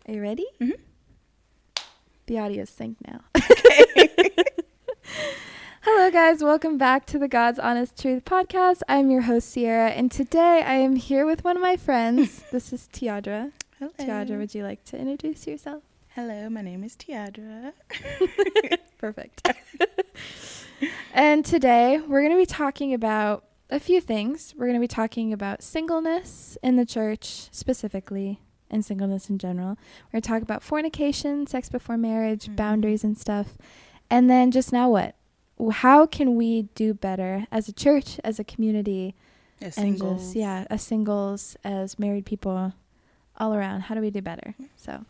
Are you ready? Mm-hmm. The audio's synced now. Okay. Hello, guys. Welcome back to the God's Honest Truth podcast. I'm your host, Sierra, and today I am here with one of my friends. This is Tiadra. Hello. Tiadra, would you like to introduce yourself? Hello, my name is Tiadra. Perfect. And today we're going to be talking about a few things. We're going to be talking about singleness in the church specifically, and singleness in general. We're going to talk about fornication, sex before marriage, boundaries and stuff. And then just now what? How can we do better as a church, as a community, As and singles. just, as singles, as married people, all around? How do we do better? So,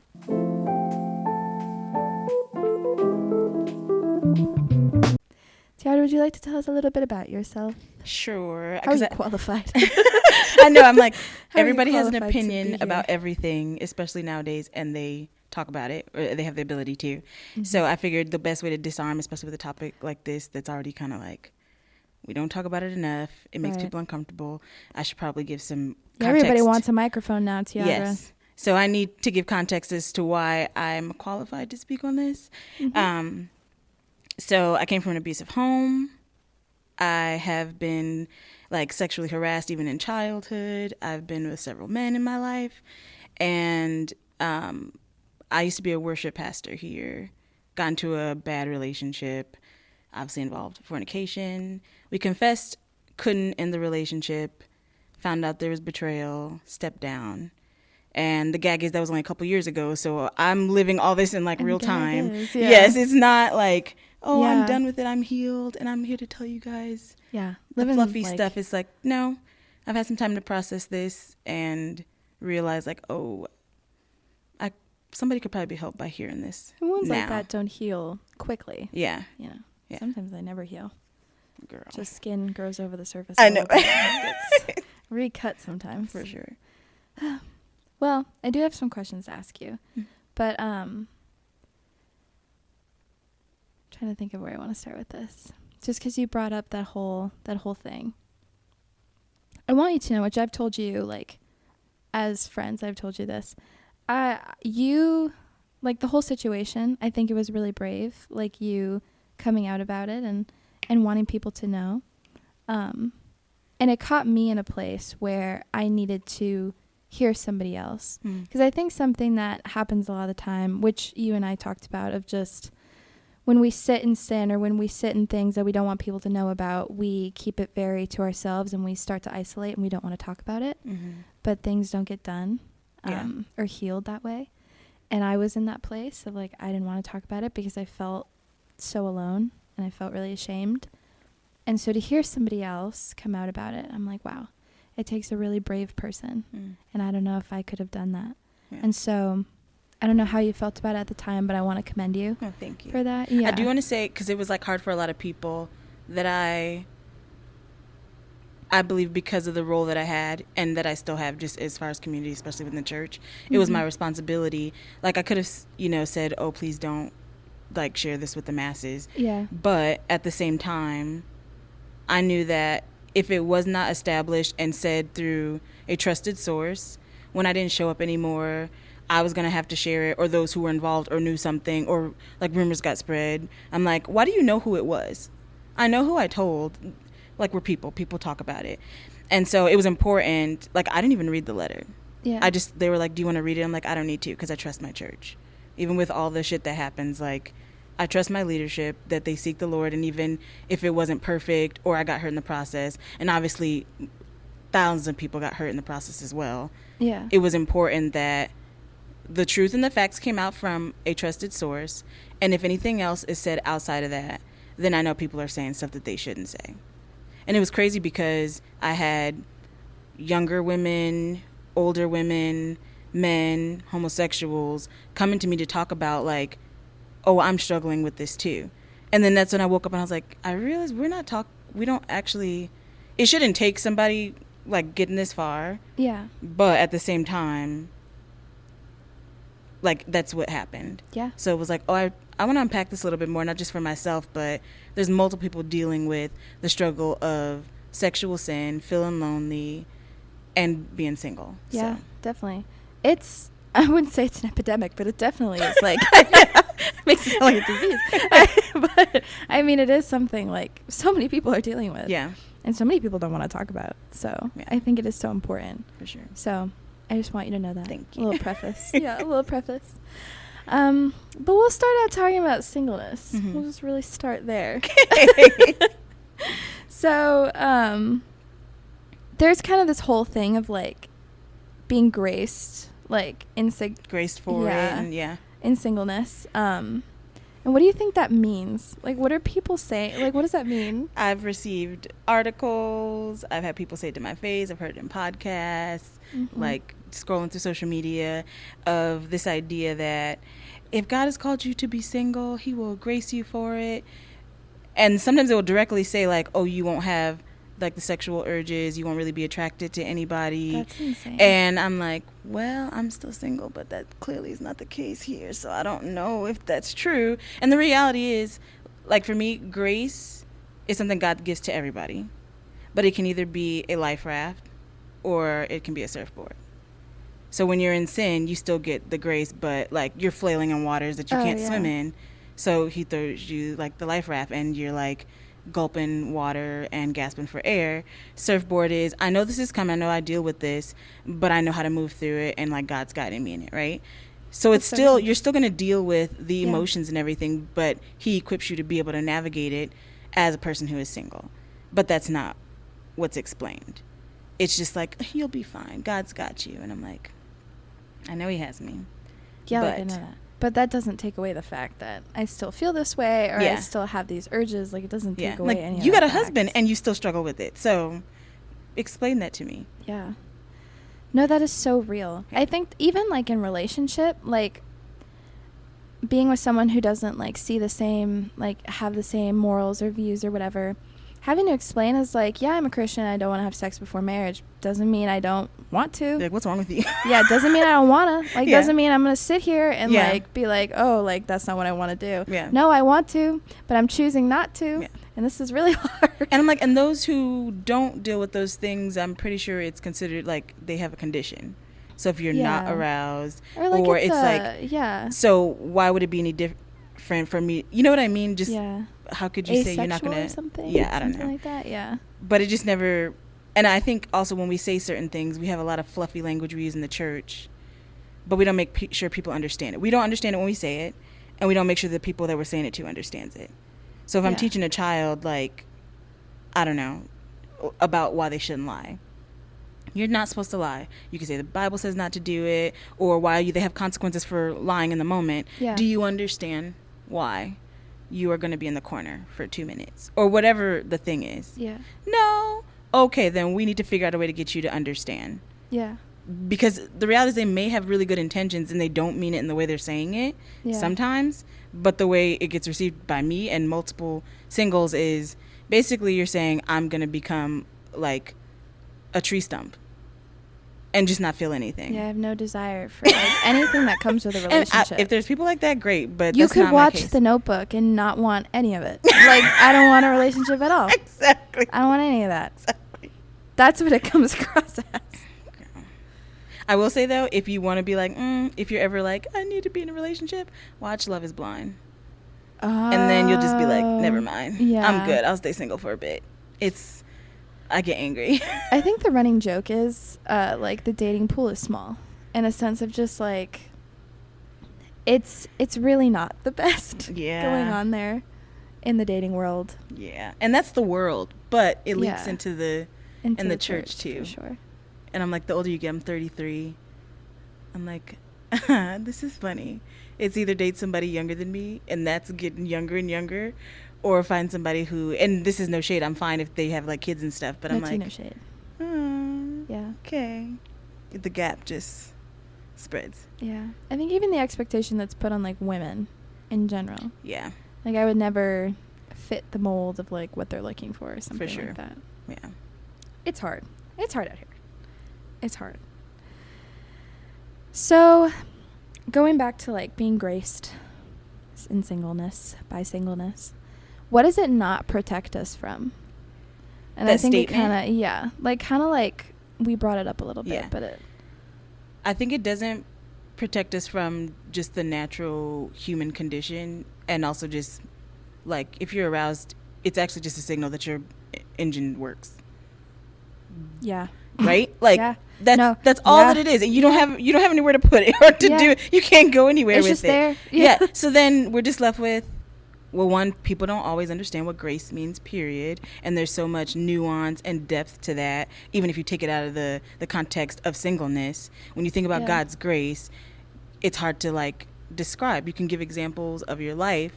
Tiara, would you like to tell us a little bit about yourself? Sure. How are you qualified? I know, I'm like, How are you everybody has an qualified to be opinion here? about everything, especially nowadays, and they talk about it, or they have the ability to. Mm-hmm. So I figured the best way to disarm, especially with a topic like this that's already kind of like, we don't talk about it enough, it makes Right. people uncomfortable, I should probably give some Yeah, context. everybody wants a microphone now, Tiara. Yes. So I need to give context as to why I'm qualified to speak on this. Mm-hmm. So I came from an abusive home. I have been like sexually harassed even in childhood. I've been with several men in my life. And I used to be a worship pastor here. Got into a bad relationship, obviously involved fornication. We confessed, couldn't end the relationship, found out there was betrayal, stepped down. And the gag is that was only a couple years ago, so I'm living all this in like And real gag time. is, yeah. Yes, it's not like, oh, Yeah. I'm done with it, I'm healed, and I'm here to tell you guys Yeah. the Living, fluffy like, stuff. It's like, no, I've had some time to process this and realize like, oh, somebody could probably be helped by hearing this. Wounds like now. that don't heal quickly. Yeah, You know, Yeah. sometimes they never heal. girl. Just skin grows over the surface. I a know. little bit and gets recut sometimes. For sure. Well, I do have some questions to ask you, but trying to think of where I want to start with this. Just because you brought up that whole thing, I want you to know, which I've told you, like, as friends, I've told you this. You, like, the whole situation, I think it was really brave, like, you coming out about it and wanting people to know. And it caught me in a place where I needed to hear somebody else. Because I think something that happens a lot of the time, which you and I talked about, of just when we sit in sin or when we sit in things that we don't want people to know about, we keep it very to ourselves and we start to isolate and we don't want to talk about it. But things don't get done or healed that way. And I was in that place of like, I didn't want to talk about it because I felt so alone and I felt really ashamed. And so to hear somebody else come out about it, I'm like, wow, it takes a really brave person. And I don't know if I could have done that. Yeah. And so I don't know how you felt about it at the time, but I want to commend you Oh, thank you. for that. Yeah. I do want to say, because it was like hard for a lot of people, that I believe because of the role that I had and that I still have just as far as community, especially within the church, it was my responsibility. Like I could have, said, oh, please don't like share this with the masses. Yeah. But at the same time, I knew that if it was not established and said through a trusted source, when I didn't show up anymore, I was going to have to share it, or those who were involved or knew something, or like rumors got spread. I'm like, why do you know who it was? I know who I told. Like, we're people talk about it. And so it was important. Like, I didn't even read the letter. Yeah. They were like, do you want to read it? I'm like, I don't need to, because I trust my church. Even with all the shit that happens, like, I trust my leadership, that they seek the Lord. And even if it wasn't perfect or I got hurt in the process, and obviously thousands of people got hurt in the process as well. Yeah. It was important that the truth and the facts came out from a trusted source. And if anything else is said outside of that, then I know people are saying stuff that they shouldn't say. And it was crazy because I had younger women, older women, men, homosexuals coming to me to talk about like, oh, I'm struggling with this too. And then that's when I woke up and I was like, I realized we don't actually, it shouldn't take somebody like getting this far. Yeah. But at the same time, like that's what happened. Yeah. So it was like, oh, I want to unpack this a little bit more, not just for myself, but there's multiple people dealing with the struggle of sexual sin, feeling lonely, and being single. Yeah, So. definitely. It's I wouldn't say it's an epidemic, but it definitely is like makes it sound like a disease. But I mean, it is something like so many people are dealing with. Yeah. And so many people don't want to talk about. So Yeah. I think it is so important. For sure. So I just want you to know that. Thank you. A little preface. Yeah, a little preface. But we'll start out talking about singleness. Mm-hmm. We'll just really start there. So there's kind of this whole thing of like being graced, like Graced for it. And yeah. in singleness. And what do you think that means? Like, what are people saying? Like, what does that mean? I've received articles. I've had people say it to my face. I've heard it in podcasts, like scrolling through social media, of this idea that if God has called you to be single, he will grace you for it. And sometimes it will directly say, like, oh, you won't have, like, the sexual urges. You won't really be attracted to anybody. That's insane. And I'm like, well, I'm still single, but that clearly is not the case here. So I don't know if that's true. And the reality is, like, for me, grace is something God gives to everybody. But it can either be a life raft or it can be a surfboard. So when you're in sin, you still get the grace, but, like, you're flailing in waters that you can't swim in. So he throws you, like, the life raft, and you're, like, gulping water and gasping for air. Surfboard is, I know this is coming, I know I deal with this, but I know how to move through it, and, like, God's guiding me in it, right? So it's still, you're still going to deal with the emotions and everything, but he equips you to be able to navigate it as a person who is single. But that's not what's explained. It's just like, you'll be fine. God's got you. And I'm like, I know he has me. Yeah, like, I know that. But that doesn't take away the fact that I still feel this way, or I still have these urges. Like, it doesn't take away like, any of you that got a fact. husband and you still struggle with it. So explain that to me. Yeah. No, that is so real. I think even, like, in relationship, like, being with someone who doesn't, like, see the same, like, have the same morals or views or whatever, having to explain is like, yeah, I'm a Christian, I don't want to have sex before marriage. Doesn't mean I don't want to. Like, what's wrong with you? Yeah, doesn't mean I don't want to. Like, doesn't mean I'm going to sit here and, Yeah. like, be like, oh, like, that's not what I want to do. Yeah. No, I want to, but I'm choosing not to. Yeah. And this is really hard. And I'm like, and those who don't deal with those things, I'm pretty sure it's considered, like, they have a condition. So if you're not aroused, or, like, or it's like, so why would it be any different for me? You know what I mean? Just, how could you say you're not going to, something? Yeah, I don't know. Something like that, yeah. But it just never, and I think also when we say certain things, we have a lot of fluffy language we use in the church, but we don't make sure people understand it. We don't understand it when we say it, and we don't make sure the people that we're saying it to understands it. So if I'm teaching a child, like, I don't know, about why they shouldn't lie, you're not supposed to lie. You can say the Bible says not to do it, or why they have consequences for lying in the moment. Yeah. Do you understand why you are going to be in the corner for 2 minutes, or whatever the thing is? Yeah. No. Okay, then we need to figure out a way to get you to understand. Yeah. Because the reality is they may have really good intentions and they don't mean it in the way they're saying it sometimes, but the way it gets received by me and multiple singles is basically you're saying I'm going to become like a tree stump and just not feel anything. Yeah, I have no desire for, like, anything that comes with a relationship. If there's people like that, great, but you that's could not watch my case. The Notebook and not want any of it. Like, I don't want a relationship at all. Exactly. I don't want any of that. Exactly. That's what it comes across as. I will say, though, if you want to be like, if you're ever like, I need to be in a relationship, watch Love is Blind. And then you'll just be like, never mind. Yeah. I'm good. I'll stay single for a bit. I get angry. I think the running joke is, like, the dating pool is small. In a sense of just, like, it's really not the best going on there in the dating world. Yeah. And that's the world. But it leaks into the church, too. For sure. And I'm like, the older you get, I'm 33. I'm like, this is funny. It's either date somebody younger than me, and that's getting younger and younger, or find somebody who, and this is no shade, I'm fine if they have, like, kids and stuff, but I'm like, no shade. Yeah. Okay. The gap just spreads. Yeah. I think even the expectation that's put on, like, women in general. Yeah. Like, I would never fit the mold of, like, what they're looking for or something like that. Yeah. It's hard. It's hard out here. It's hard. So, going back to, like, being graced in singleness, by singleness, what does it not protect us from? And that I think statement? it kind of like we brought it up a little bit, but I think it doesn't protect us from just the natural human condition, and also just like if you're aroused, it's actually just a signal that your engine works. Yeah. Right? Like Yeah. that's all that it is. And you don't have anywhere to put it or to do it. You can't go anywhere it's with just it. There. Yeah. So then we're just left with, well, one, people don't always understand what grace means, period. And there's so much nuance and depth to that, even if you take it out of the context of singleness. When you think about God's grace, it's hard to like describe. You can give examples of your life.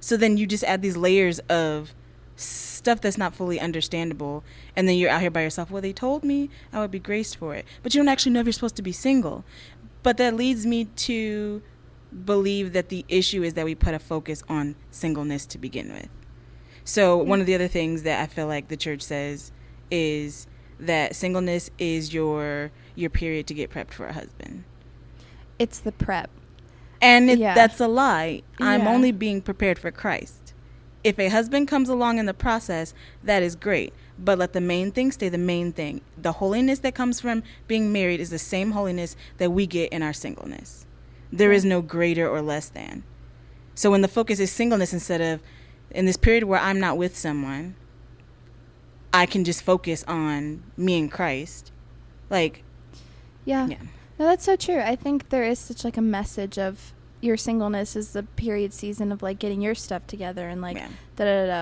So then you just add these layers of stuff that's not fully understandable, and then you're out here by yourself. Well, they told me I would be graced for it, but you don't actually know if you're supposed to be single. But that leads me to believe that the issue is that we put a focus on singleness to begin with. So one of the other things that I feel like the church says is that singleness is your period to get prepped for a husband. It's the prep. And that's a lie. I'm only being prepared for Christ. If a husband comes along in the process, that is great. But let the main thing stay the main thing. The holiness that comes from being married is the same holiness that we get in our singleness. There is no greater or less than. So when the focus is singleness, instead of in this period where I'm not with someone, I can just focus on me and Christ. Like, yeah. No, that's so true. I think there is such like a message of your singleness is the period season of like getting your stuff together and like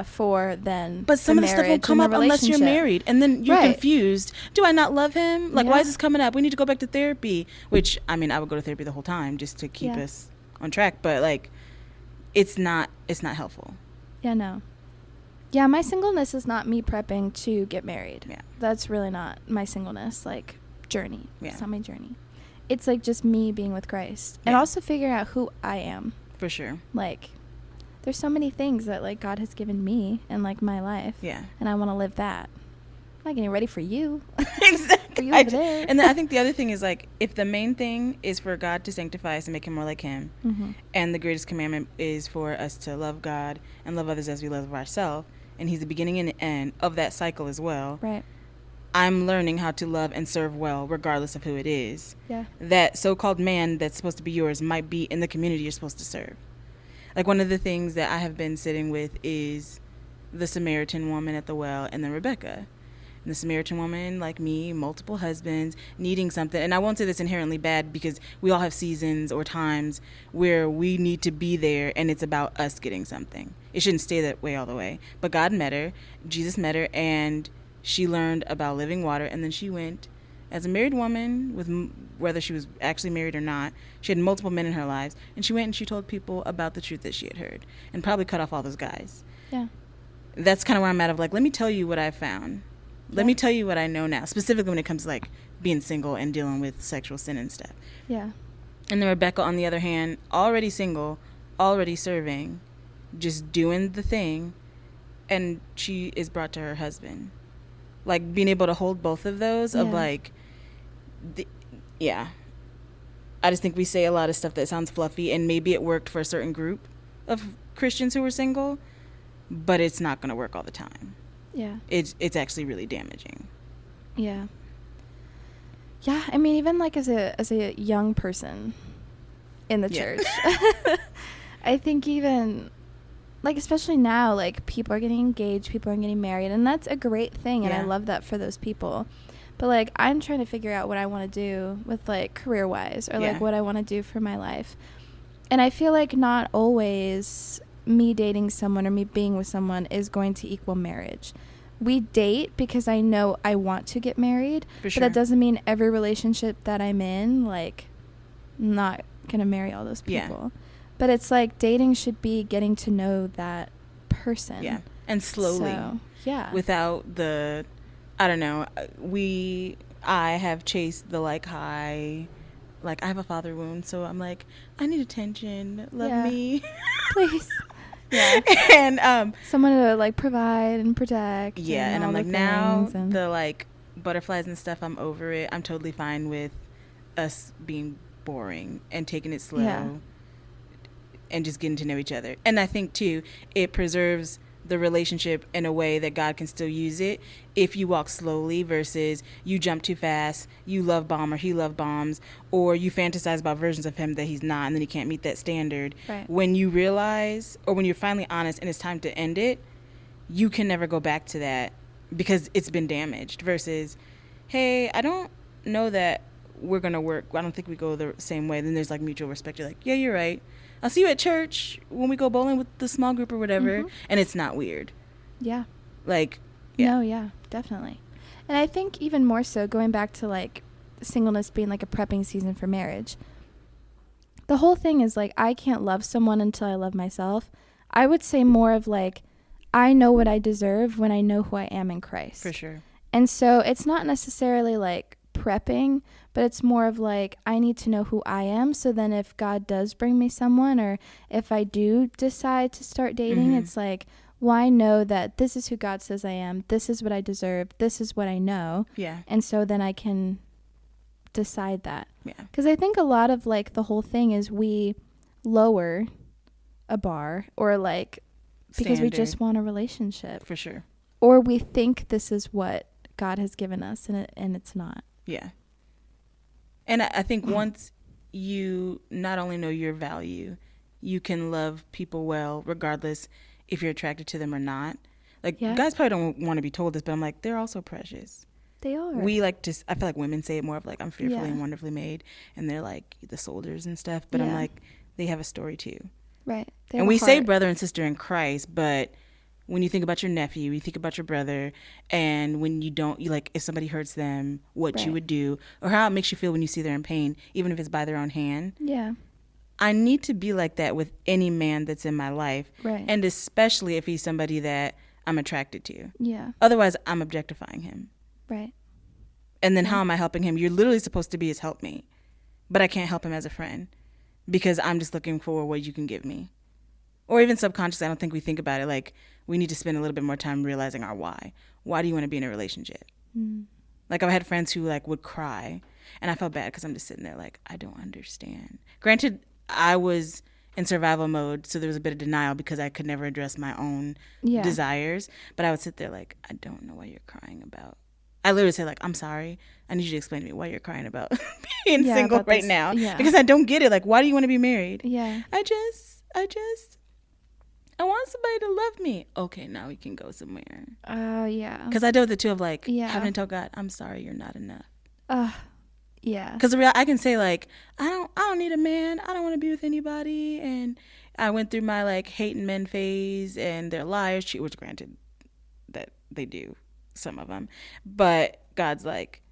for then. But some of the stuff will come up unless you're married, and then you're confused. Do I not love him? Like, why is this coming up? We need to go back to therapy. Which, I mean, I would go to therapy the whole time just to keep us on track. But like, it's not helpful. Yeah, no. Yeah, my singleness is not me prepping to get married. Yeah, that's really not my singleness like journey. Yeah, it's not my journey. It's like just me being with Christ and also figuring out who I am. For sure. Like, there's so many things that like God has given me in like my life. Yeah. And I want to live that. I'm not getting ready for you. Exactly. For you over there. And then I think the other thing is like, if the main thing is for God to sanctify us and make him more like him, and the greatest commandment is for us to love God and love others as we love ourselves, and he's the beginning and the end of that cycle as well. Right. I'm learning how to love and serve well, regardless of who it is. Yeah. That so-called man that's supposed to be yours might be in the community you're supposed to serve. Like, one of the things that I have been sitting with is the Samaritan woman at the well and then Rebecca. And the Samaritan woman, like me, multiple husbands, needing something. And I won't say that's inherently bad, because we all have seasons or times where we need to be there and it's about us getting something. It shouldn't stay that way all the way. But God met her, Jesus met her, and she learned about living water, and then she went as a married woman, with whether she was actually married or not. She had multiple men in her lives, and she went and she told people about the truth that she had heard, and probably cut off all those guys. Yeah. That's kind of where I'm at, of like, let me tell you what I found. Let me tell you what I know now, specifically when it comes to like being single and dealing with sexual sin and stuff. Yeah. And then Rebecca, on the other hand, already single, already serving, just doing the thing, and she is brought to her husband. Like, being able to hold both of those of like, I just think we say a lot of stuff that sounds fluffy, and maybe it worked for a certain group of Christians who were single, but it's not going to work all the time. Yeah. It's actually really damaging. Yeah. Yeah, I mean, even like as a young person in the church, I think even like, especially now, like, people are getting engaged, people are getting married, and that's a great thing, and I love that for those people. But like, I'm trying to figure out what I want to do with like career wise, or like what I want to do for my life. And I feel like not always me dating someone or me being with someone is going to equal marriage. We date because I know I want to get married, but that doesn't mean every relationship that I'm in, like, I'm not gonna marry all those people. But it's like, dating should be getting to know that person. Yeah. And slowly. So, without the, I don't know, I have chased the like high, like, I have a father wound, so I'm like, I need attention, love me. Please. Yeah. And someone to like provide and protect. Yeah, and I'm like, now the like butterflies and stuff, I'm over it. I'm totally fine with us being boring and taking it slow and just getting to know each other. And I think too, it preserves the relationship in a way that God can still use it if you walk slowly versus you jump too fast, you love bomb or he love bombs, or you fantasize about versions of him that he's not and then he can't meet that standard. Right. When you realize, or when you're finally honest and it's time to end it, you can never go back to that because it's been damaged versus, hey, I don't know that we're going to work. I don't think we go the same way. Then there's like mutual respect. You're like, yeah, you're right. I'll see you at church when we go bowling with the small group or whatever. Mm-hmm. And it's not weird. Yeah. Like, yeah. No, yeah, definitely. And I think even more so, going back to like singleness being like a prepping season for marriage, the whole thing is like, I can't love someone until I love myself. I would say more of like, I know what I deserve when I know who I am in Christ. For sure. And so it's not necessarily like prepping, but it's more of like, I need to know who I am. So then if God does bring me someone, or if I do decide to start dating, it's like, well, I know that this is who God says I am. This is what I deserve. This is what I know. Yeah. And so then I can decide that. Yeah. Because I think a lot of like the whole thing is we lower a bar, or like, because we just want a relationship. For sure. Or we think this is what God has given us, and it's not. Yeah. And I think once you not only know your value, you can love people well, regardless if you're attracted to them or not. Like, guys probably don't want to be told this, but I'm like, they're also precious. They are. We like to, I feel like women say it more of like, I'm fearfully and wonderfully made, and they're like the soldiers and stuff, but I'm like, they have a story too. Right. And we say brother and sister in Christ, but when you think about your nephew, you think about your brother, and when you don't, you like, if somebody hurts them, what you would do, or how it makes you feel when you see they're in pain, even if it's by their own hand. Yeah. I need to be like that with any man that's in my life. Right. And especially if he's somebody that I'm attracted to. Yeah. Otherwise, I'm objectifying him. Right. And then how am I helping him? You're literally supposed to be his helpmate. But I can't help him as a friend because I'm just looking for what you can give me. Or even subconsciously, I don't think we think about it. Like, we need to spend a little bit more time realizing our why. Why do you want to be in a relationship? Like, I've had friends who, like, would cry. And I felt bad because I'm just sitting there like, I don't understand. Granted, I was in survival mode, so there was a bit of denial because I could never address my own desires. But I would sit there like, I don't know what you're crying about. I literally say, like, I'm sorry. I need you to explain to me why you're crying about being single right now. Yeah. Because I don't get it. Like, why do you want to be married? Yeah. I want somebody to love me. Okay, now we can go somewhere. Yeah. Because I dealt with the two of, like, having to tell God, I'm sorry, you're not enough. Yeah. Because I can say, like, I don't need a man. I don't want to be with anybody. And I went through my, like, hating men phase, and they're liars, which granted that they do, some of them. But God's like,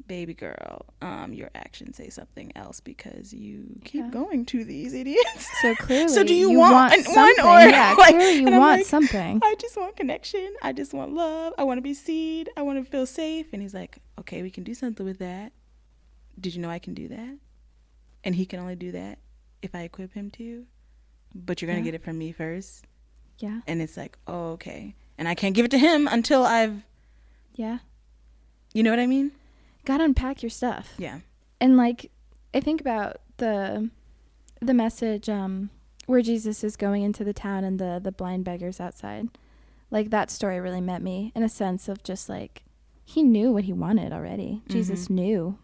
baby girl, your actions say something else because you keep going to these idiots. So clearly, so do you want something? Or yeah, like, clearly you want like, something. I just want connection. I just want love. I want to be seen. I want to feel safe. And he's like, okay, we can do something with that. Did you know I can do that? And he can only do that if I equip him to. But you're going to get it from me first. Yeah. And it's like, oh, okay. And I can't give it to him until I've. Yeah. You know what I mean? Gotta unpack your stuff. Yeah. And like, I think about the message where Jesus is going into the town and the blind beggars outside. Like, that story really met me in a sense of just like, he knew what he wanted already. Jesus knew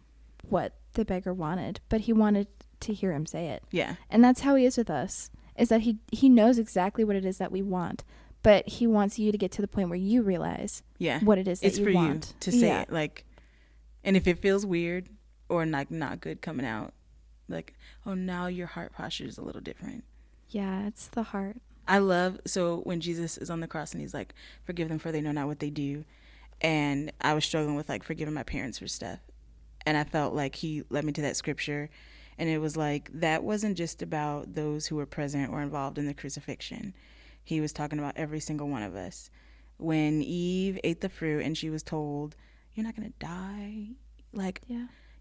what the beggar wanted, but he wanted to hear him say it. Yeah. And that's how he is with us, is that he knows exactly what it is that we want, but he wants you to get to the point where you realize what it is that you want. It's for you to say it. Like, and if it feels weird or like not good coming out, like, oh, now your heart posture is a little different. Yeah, it's the heart. I love, so when Jesus is on the cross and he's like, forgive them for they know not what they do. And I was struggling with like forgiving my parents for stuff. And I felt like he led me to that scripture. And it was like, that wasn't just about those who were present or involved in the crucifixion. He was talking about every single one of us. When Eve ate the fruit and she was told, you're not going to die. Like,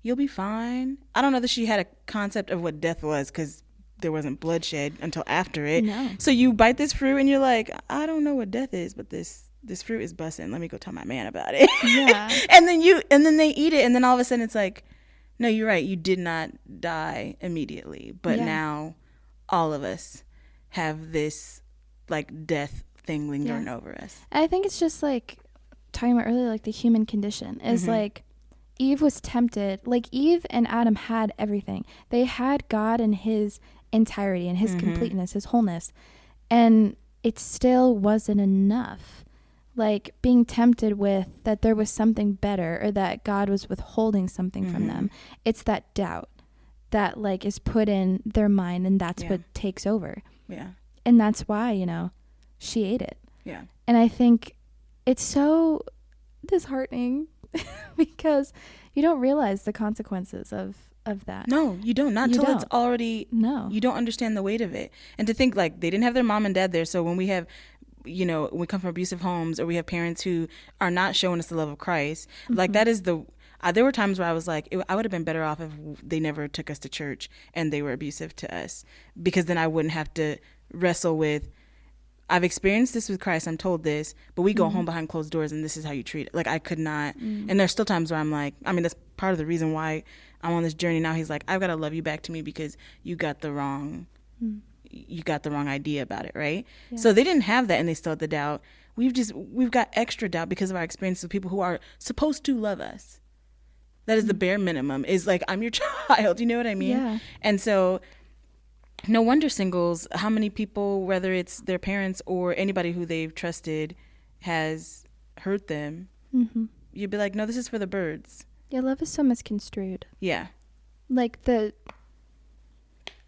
you'll be fine. I don't know that she had a concept of what death was because there wasn't bloodshed until after it. No. So you bite this fruit and you're like, I don't know what death is, but this fruit is busting. Let me go tell my man about it. Yeah. and then they eat it. And then all of a sudden it's like, no, you're right. You did not die immediately. But now all of us have this like death thing lingering over us. I think it's just like talking about earlier, like the human condition is like Eve was tempted. Like Eve and Adam had everything. They had God in his entirety and his completeness, his wholeness. And it still wasn't enough. Like being tempted with that there was something better or that God was withholding something from them. It's that doubt that like is put in their mind, and that's what takes over. Yeah. And that's why, you know, she ate it. Yeah. And I think it's so disheartening because you don't realize the consequences of that. No, you don't. Not until it's already, no. You don't understand the weight of it. And to think like they didn't have their mom and dad there. So when we have, you know, when we come from abusive homes or we have parents who are not showing us the love of Christ, like that is there were times where I was like, I would have been better off if they never took us to church and they were abusive to us, because then I wouldn't have to wrestle with, I've experienced this with Christ, I'm told this, but we go home behind closed doors and this is how you treat it. Like I could not. And there's still times where I'm like, I mean, that's part of the reason why I'm on this journey now. He's like, I've got to love you back to me because you got the wrong idea about it, right? Yeah. So they didn't have that and they still had the doubt. We've got extra doubt because of our experiences with people who are supposed to love us. That is the bare minimum, is like, I'm your child, you know what I mean? Yeah. And so no wonder singles, how many people, whether it's their parents or anybody who they've trusted has hurt them, you'd be like, no, this is for the birds. Yeah, love is so misconstrued. Yeah. Like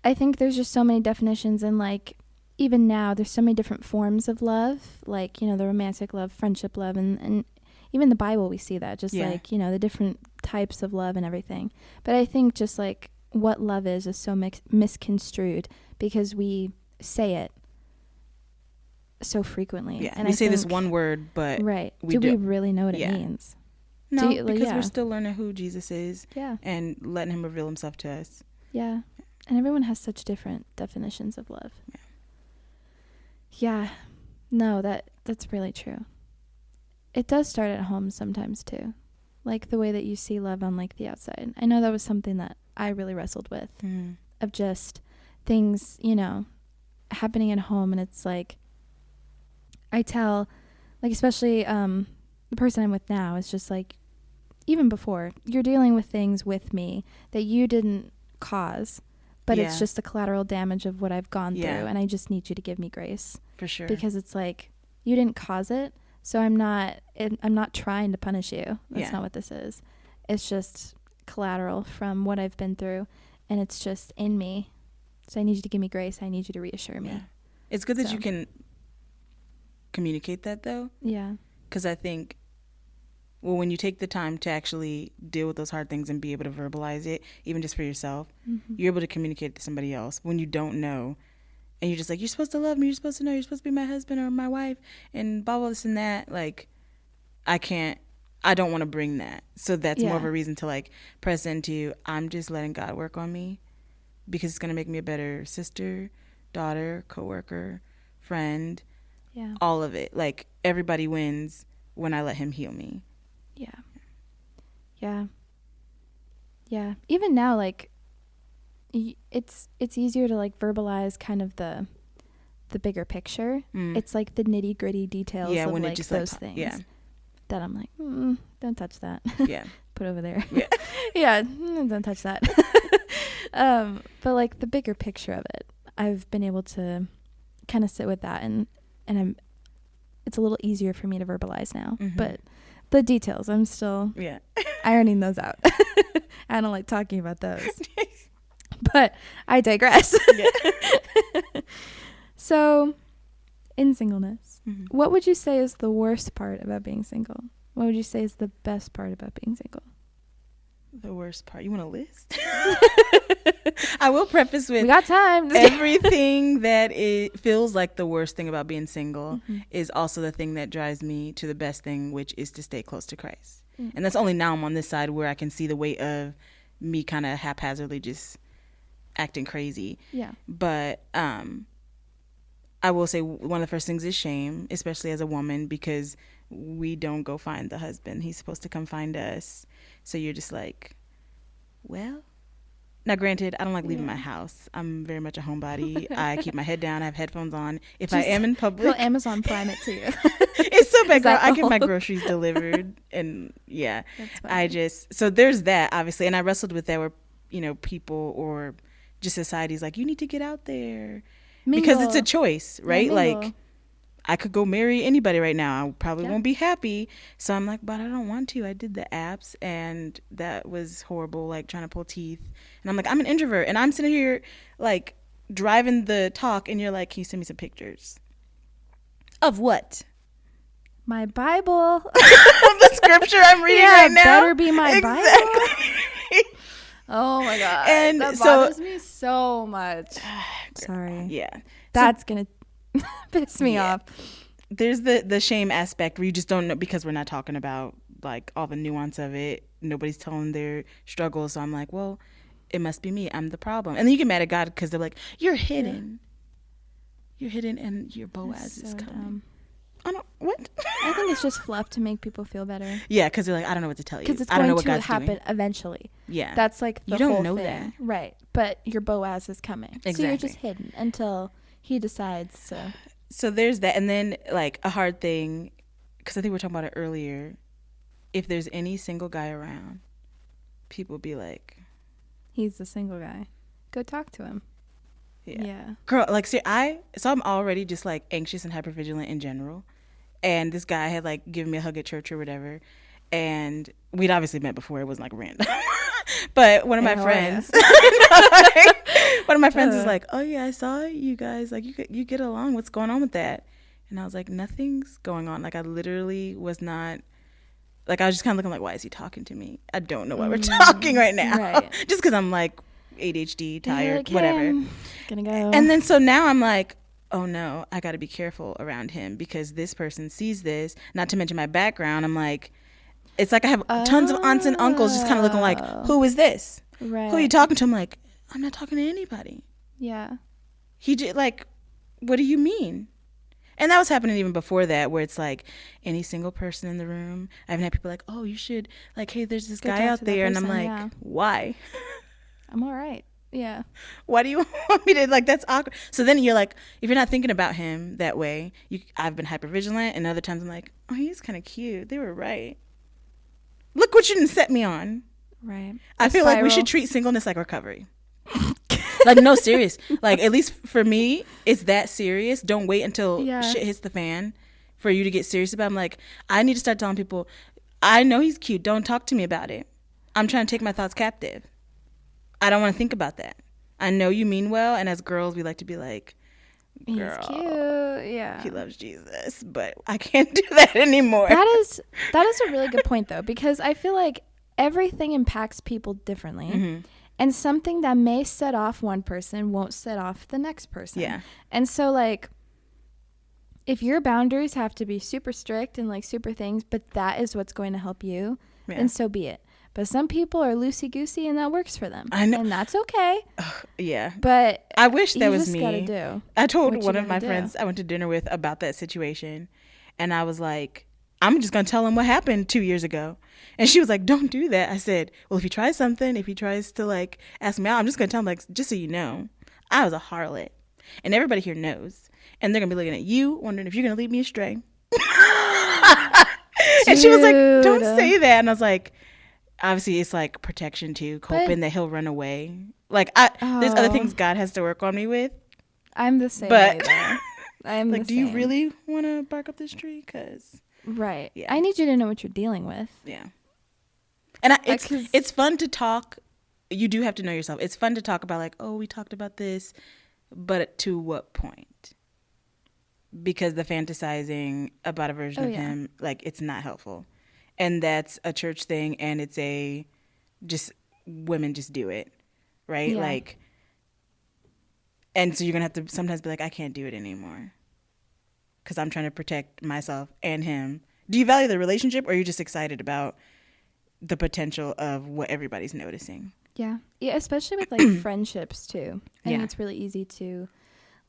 I think there's just so many definitions, and like even now there's so many different forms of love, like, you know, the romantic love, friendship love, and even the Bible we see that, just like, you know, the different types of love and everything. But I think just like what love is so misconstrued because we say it so frequently. Yeah, and we say this one word, but right. Do we really know what it means? No, because we're still learning who Jesus is and letting him reveal himself to us. Yeah. And everyone has such different definitions of love. Yeah. No, that's really true. It does start at home sometimes too. Like the way that you see love on like the outside. I know that was something that I really wrestled with, of just things, you know, happening at home. And it's like, I tell, like, especially the person I'm with now is just like, even before, you're dealing with things with me that you didn't cause, but it's just the collateral damage of what I've gone through. And I just need you to give me grace. For sure. Because it's like, you didn't cause it. So I'm not trying to punish you. That's not what this is. It's just collateral from what I've been through, and it's just in me. So I need you to give me grace. I need you to reassure me. It's good that you can communicate that, though. Yeah. Because I think, well, when you take the time to actually deal with those hard things and be able to verbalize it, even just for yourself, you're able to communicate it to somebody else when you don't know. And you're just like, you're supposed to love me. You're supposed to know. You're supposed to be my husband or my wife and blah, blah, this and that. Like, I don't want to bring that. So that's more of a reason to like press into, I'm just letting God work on me because it's going to make me a better sister, daughter, coworker, friend, all of it. Like everybody wins when I let him heal me. Yeah. Yeah. Yeah. Even now, like, it's easier to like verbalize kind of the bigger picture. It's like the nitty gritty details of like those things that I'm like, don't touch that. Put over there. Don't touch that. But like the bigger picture of it, I've been able to kind of sit with that, and it's a little easier for me to verbalize now. But the details, I'm still ironing those out. I don't like talking about those. But I digress. So, in singleness, what would you say is the worst part about being single? What would you say is the best part about being single? The worst part? You want a list? I will preface with, we got time. Everything that it feels like the worst thing about being single is also the thing that drives me to the best thing, which is to stay close to Christ. And that's only now I'm on this side where I can see the weight of me kind of haphazardly just acting crazy. But I will say one of the first things is shame, especially as a woman, because we don't go find the husband. He's supposed to come find us. So you're just like, well, Now, granted, I don't like leaving Yeah. my house. I'm very much a homebody. I keep my head down. I have headphones on. If Just I am in He'll public, Amazon Prime it to you. it's so bad, Is girl. that I the get my whole- groceries delivered, and yeah, That's I funny. just so there's that obviously, and I wrestled with that where people or just society's like you need to get out there because it's a Mingle. choice, Yeah, right? mingle. Like I could go marry anybody right now. I probably Yeah. won't be happy. So I'm like, but I don't want to. I did the apps and that was horrible, like trying to pull teeth. And I'm like, I'm an introvert and I'm sitting here like driving the talk and you're like, can you send me some pictures? Of what? My Bible. The scripture I'm reading right now. better be my Bible. Exactly. Oh my god. And that so- bothers me so much. Sorry. Yeah. That's gonna piss me Yeah. off. There's the shame aspect where you just don't know because we're not talking about like all the nuance of it. Nobody's telling their struggles. So I'm like, well, it must be me. I'm the problem. And then you get mad at God because they're like, you're hidden. You're hidden and your Boaz That's is so coming. dumb. I don't, what? I think it's just fluff to make people feel better. Yeah, because they're like, I don't know what to tell you. Because it's I don't know going what to God's happen doing. eventually. Yeah. That's like the You don't whole know thing. that. Right. But your Boaz is coming. So you're Exactly. just hidden until he decides to. So there's that. And then like a hard thing, because I think we were talking about it earlier. If there's any single guy around, people be like, He's the single guy. Go talk to him. Yeah. girl, like, see, so I'm already just like anxious and hypervigilant in general. And this guy had like given me a hug at church or whatever. And we'd obviously met before. It wasn't like random. But one of my Hey, how are friends, one of my friends is like, oh yeah, I saw you guys. Like you get along. What's going on with that? And I was like, nothing's going on. Like I literally was not. Like I was just kind of looking like, why is he talking to me? I don't know why we're talking right now. Right. Just because I'm like ADHD, tired, Like, whatever. I'm gonna go. And then so now I'm like, oh no, I got to be careful around him because this person sees this. Not to mention my background. I'm like, it's like I have tons of aunts and uncles just kind of looking like, who is this? Right. Who are you talking to? I'm like, I'm not talking to anybody. Yeah. He just like, what do you mean? And that was happening even before that, where it's like any single person in the room. I haven't had people like, oh, you should like, hey, there's this Go guy talk out to that there, and I'm person, like, yeah. why? I'm all right. Yeah. Why do you want me to like? That's awkward. So then you're like, if you're not thinking about him that way, I've been hypervigilant, and other times I'm like, oh, he's kind of cute. They were right. Look what you didn't set me on. Right. I feel like we should treat singleness like recovery. Like, no, serious. Like, at least for me, it's that serious. Don't wait until shit hits the fan for you to get serious about it. I'm like, I need to start telling people, I know he's cute. Don't talk to me about it. I'm trying to take my thoughts captive. I don't want to think about that. I know you mean well. And as girls, we like to be like, girl, he's cute. Yeah. he loves Jesus. But I can't do that anymore. That is a really good point, though, because I feel like everything impacts people differently. Mm-hmm. And something that may set off one person won't set off the next person. Yeah. And so, like, if your boundaries have to be super strict and, like, super things, but that is what's going to help you, then so be it. But some people are loosey-goosey, and that works for them. I know. And that's okay. Yeah. But I wish that you was just me. gotta do I told what one you of my gotta do. friends I went to dinner with about that situation. And I was like, I'm just going to tell him what happened 2 years ago. And she was like, don't do that. I said, well, if he tries something, if he tries to like ask me out, I'm just going to tell him, like, just so you know, I was a harlot. And everybody here knows. And they're going to be looking at you, wondering if you're going to lead me astray. And she was like, don't say that. And I was like, obviously it's like protection too, hoping that he'll run away. Like there's other things God has to work on me with. I'm the same But way, though. I'm like, the do you same. really want to bark up this tree? Because Right. Yeah. I need you to know what you're dealing with. yeah. And Like, it's fun to talk. You do have to know yourself. It's fun to talk about like, oh, we talked about this, but to what point? Because the fantasizing about a version of him, like, it's not helpful. And that's a church thing, and it's just women just do it, right? Yeah. Like, and so you're going to have to sometimes be like, I can't do it anymore because I'm trying to protect myself and him. Do you value the relationship, or are you just excited about the potential of what everybody's noticing? Yeah. Yeah, especially with like friendships too. I think Yeah. it's really easy to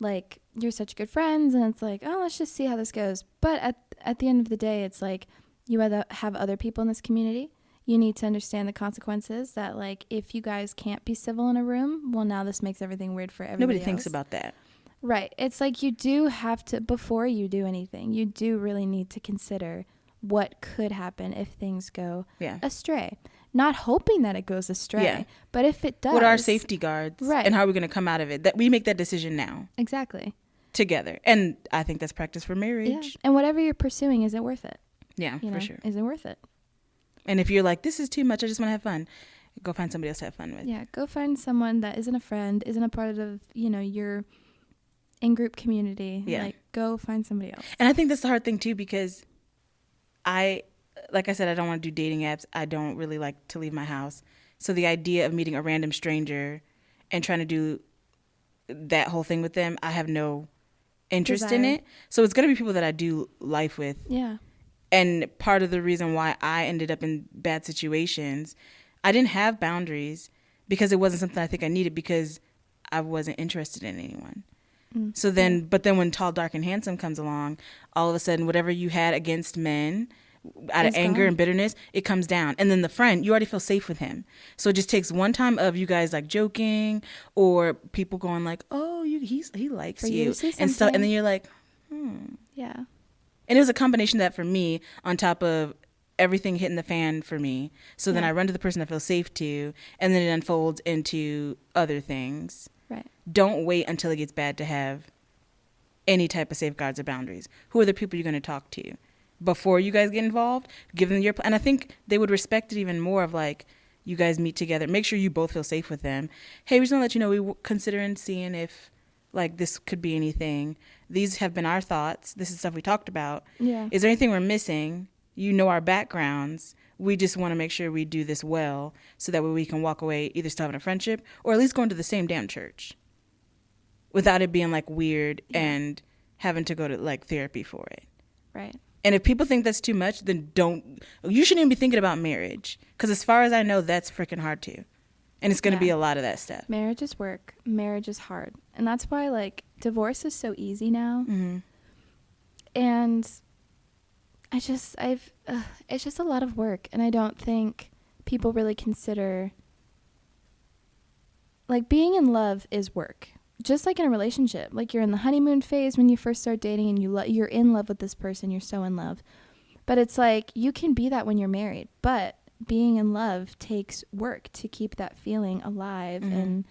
like, you're such good friends and it's like, oh, let's just see how this goes. But at the end of the day, it's like you either have other people in this community, you need to understand the consequences that, like, if you guys can't be civil in a room, well, now this makes everything weird for everybody Nobody else. thinks about that. Right. It's like you do have to, before you do anything, you do really need to consider what could happen if things go astray. Not hoping that it goes astray, but if it does. What are our safety guards? Right. And how are we going to come out of it? That we make that decision now. Exactly. Together. And I think that's practice for marriage. Yeah. And whatever you're pursuing, is it worth it? Yeah, for sure. Is it worth it? And if you're like, this is too much, I just want to have fun, go find somebody else to have fun with. Yeah, go find someone that isn't a friend, isn't a part of, your in-group community. Yeah. Like, go find somebody else. And I think that's the hard thing, too, because like I said, I don't want to do dating apps. I don't really like to leave my house. So the idea of meeting a random stranger and trying to do that whole thing with them, I have no interest in it. So it's going to be people that I do life with. Yeah. And part of the reason why I ended up in bad situations, I didn't have boundaries because it wasn't something I think I needed because I wasn't interested in anyone. So then, but then when Tall, Dark, and Handsome comes along, all of a sudden, whatever you had against men out of anger and bitterness, it comes down. And then the friend, you already feel safe with him. So it just takes one time of you guys like joking or people going like, oh, he likes you and stuff. And then you're like, Yeah. And it was a combination of that for me on top of everything hitting the fan for me. So then I run to the person I feel safe to, and then it unfolds into other things. Right. Don't wait until it gets bad to have any type of safeguards or boundaries. Who are the people you're going to talk to? Before you guys get involved, give them your... And I think they would respect it even more of like, you guys meet together. Make sure you both feel safe with them. Hey, we just want to let you know we were considering seeing if like this could be anything. These have been our thoughts. This is stuff we talked about. Yeah. Is there anything we're missing? You know our backgrounds. We just want to make sure we do this well so that way we can walk away either still having a friendship or at least going to the same damn church without it being like weird and having to go to like therapy for it. Right. And if people think that's too much, then you shouldn't even be thinking about marriage. Because as far as I know, that's freaking hard too. And it's going to be a lot of that stuff. Marriage is work. Marriage is hard. And that's why, like, divorce is so easy now. Mm-hmm. And it's just a lot of work. And I don't think people really consider, like, being in love is work. Just like in a relationship. Like, you're in the honeymoon phase when you first start dating and you're in love with this person. You're so in love. But it's like, you can be that when you're married. But being in love takes work to keep that feeling alive and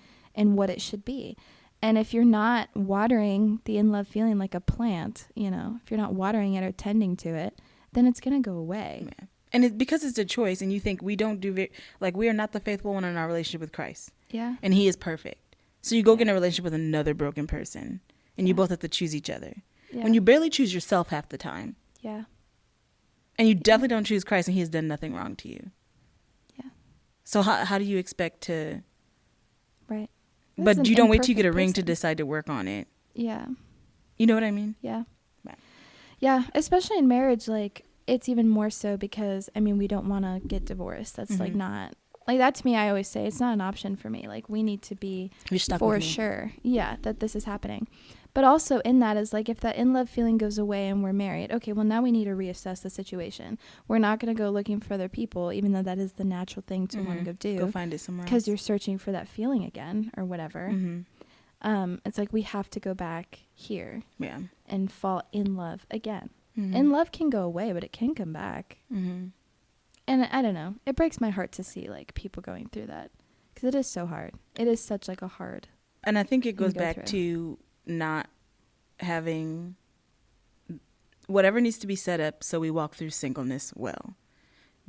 what it should be. And if you're not watering the in love feeling like a plant, if you're not watering it or tending to it, then it's going to go away. Yeah. And because it's a choice and you think we don't do we are not the faithful one in our relationship with Christ. Yeah. And he is perfect. So you go get in a relationship with another broken person and you both have to choose each other. Yeah. When you barely choose yourself half the time. Yeah. And you definitely don't choose Christ and he has done nothing wrong to you. Yeah. So how do you expect to... Right. But you don't wait till you get a ring to decide to work on it. Yeah. You know what I mean? Yeah. Right. Yeah. Especially in marriage, like, it's even more so because, I mean, we don't want to get divorced. That's like not... Like, that to me, I always say, it's not an option for me. Like, we need to be for sure. Yeah, that this is happening. But also in that is like, if that in-love feeling goes away and we're married, okay, well, now we need to reassess the situation. We're not going to go looking for other people, even though that is the natural thing to want to go do. Go find it somewhere else. Because you're searching for that feeling again or whatever. It's like we have to go back here and fall in love again. And love can go away, but it can come back. And I don't know. It breaks my heart to see like people going through that because it is so hard. It is such like a hard. And I think it goes back to not having whatever needs to be set up so we walk through singleness well,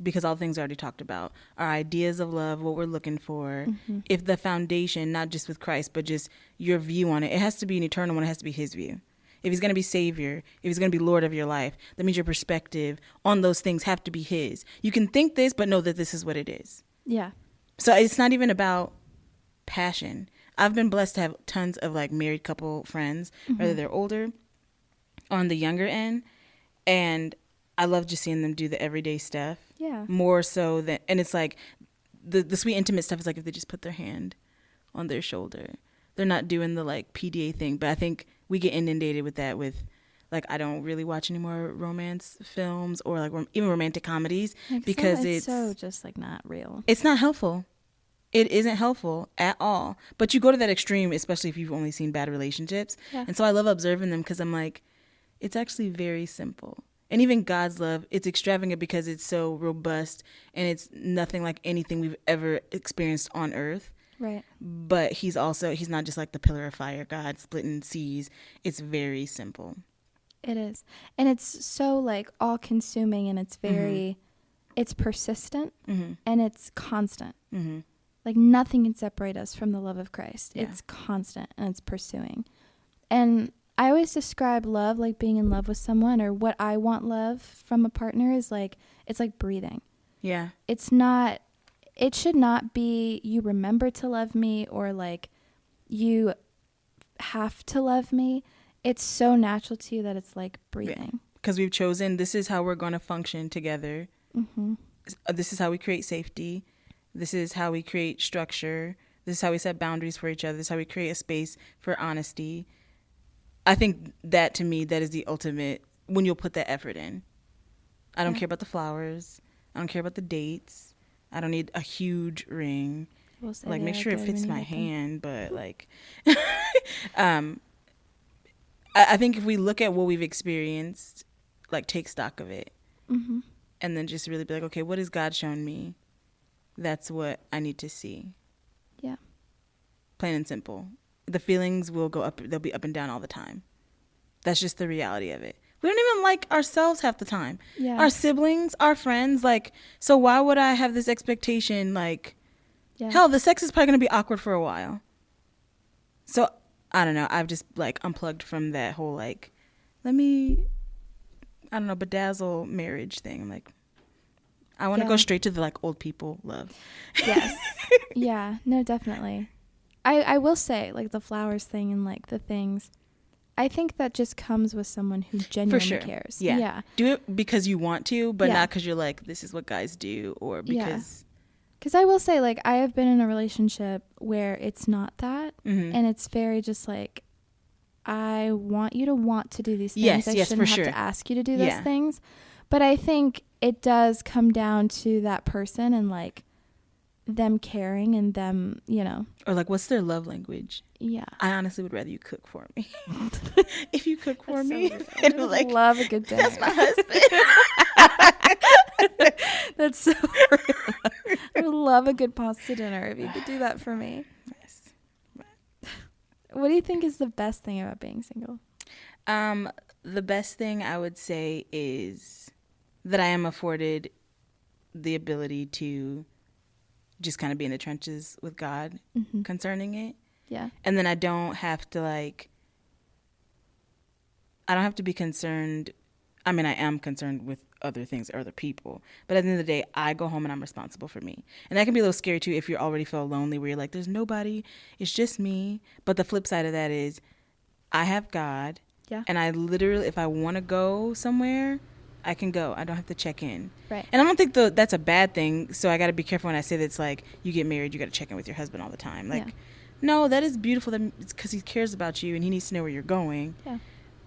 because all things are already talked about, our ideas of love, what we're looking for. If the foundation, not just with Christ, but just your view on it, it has to be an eternal one. It has to be his view. If he's going to be Savior, if he's going to be Lord of your life, that means your perspective on those things have to be his. You can think this, but know that this is what it is. Yeah. So it's not even about passion. I've been blessed to have tons of like married couple friends, whether they're older, on the younger end, and I love just seeing them do the everyday stuff. Yeah. More so than, and it's like the sweet intimate stuff is like if they just put their hand on their shoulder. They're not doing the like PDA thing, but I think we get inundated with that with Like, I don't really watch any more romance films or like even romantic comedies Like, because it's so just like not real. It's not helpful. It isn't helpful at all. But you go to that extreme, especially if you've only seen bad relationships. Yeah. And so I love observing them because I'm like, it's actually very simple. And even God's love, it's extravagant because it's so robust and it's nothing like anything we've ever experienced on earth. Right. But he's not just like the pillar of fire God splitting seas. It's very simple. It is. And it's so like all consuming, and it's very, it's persistent and it's constant. Like nothing can separate us from the love of Christ. Yeah. It's constant and it's pursuing. And I always describe love like being in love with someone, or what I want love from a partner is like, it's like breathing. Yeah. It should not be you remember to love me or like you have to love me. It's so natural to you that it's like breathing. Because we've chosen, this is how we're going to function together. This is how we create safety. This is how we create structure. This is how we set boundaries for each other. This is how we create a space for honesty. I think that, to me, that is the ultimate, when you'll put that effort in. I don't care about the flowers. I don't care about the dates. I don't need a huge ring. Like, make sure it fits my hand, but like, I think if we look at what we've experienced, like, take stock of it, and then just really be like, okay, what has God shown me? That's what I need to see. Yeah. Plain and simple. The feelings will go up. They'll be up and down all the time. That's just the reality of it. We don't even like ourselves half the time. Yeah. Our siblings, our friends, like, so why would I have this expectation? Like, hell, the sex is probably going to be awkward for a while. So, I don't know. I've just, like, unplugged from that whole, like, bedazzle marriage thing. I'm like, I want to go straight to the, like, old people love. Yes. Yeah. No, definitely. I will say, like, the flowers thing and, like, the things, I think that just comes with someone who genuinely cares. Yeah. Do it because you want to, but not because you're like, this is what guys do, or because... Because I will say, like, I have been in a relationship where it's not that, and it's very just, like, I want you to want to do these things. I shouldn't have to ask you to do those things. But I think it does come down to that person and, like, them caring and them, you know. Or, like, what's their love language? Yeah. I honestly would rather you cook for me. If you cook for me. I like, love a good dinner. That's my husband. That's so real. I would love a good pasta dinner if you could do that for me. Yes. What do you think is the best thing about being single? The best thing I would say is that I am afforded the ability to just kind of be in the trenches with God concerning it. Yeah. And then I don't have to, like, I don't have to be concerned. I mean, I am concerned with other things or other people. But at the end of the day, I go home and I'm responsible for me. And that can be a little scary, too, if you already feel lonely, where you're like, there's nobody. It's just me. But the flip side of that is I have God. Yeah. And I literally, if I want to go somewhere, I can go. I don't have to check in. Right. And I don't think that's a bad thing. So I got to be careful when I say that it's like you get married, you got to check in with your husband all the time. Like, no, that is beautiful. It's because he cares about you and he needs to know where you're going. Yeah.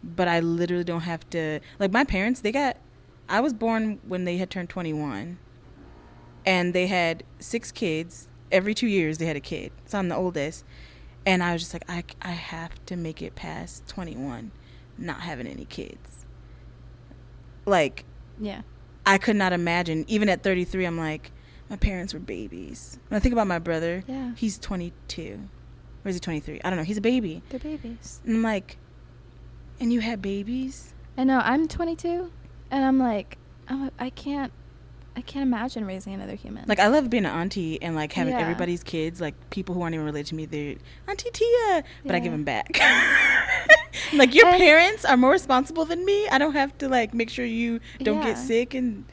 But I literally don't have to. Like, my parents, I was born when they had turned 21. And they had 6 kids. Every 2 years they had a kid. So I'm the oldest. And I was just like, I have to make it past 21 not having any kids. Like, yeah, I could not imagine. Even at 33, I'm like, my parents were babies. When I think about my brother, he's 22. Or is he 23? I don't know. He's a baby. They're babies. And I'm like, and you had babies? I know. I'm 22, and I'm like, I can't imagine raising another human. Like, I love being an auntie and, like, having everybody's kids, like, people who aren't even related to me, they're, Auntie Tia, but I give them back. Like, your parents are more responsible than me. I don't have to, like, make sure you don't get sick. And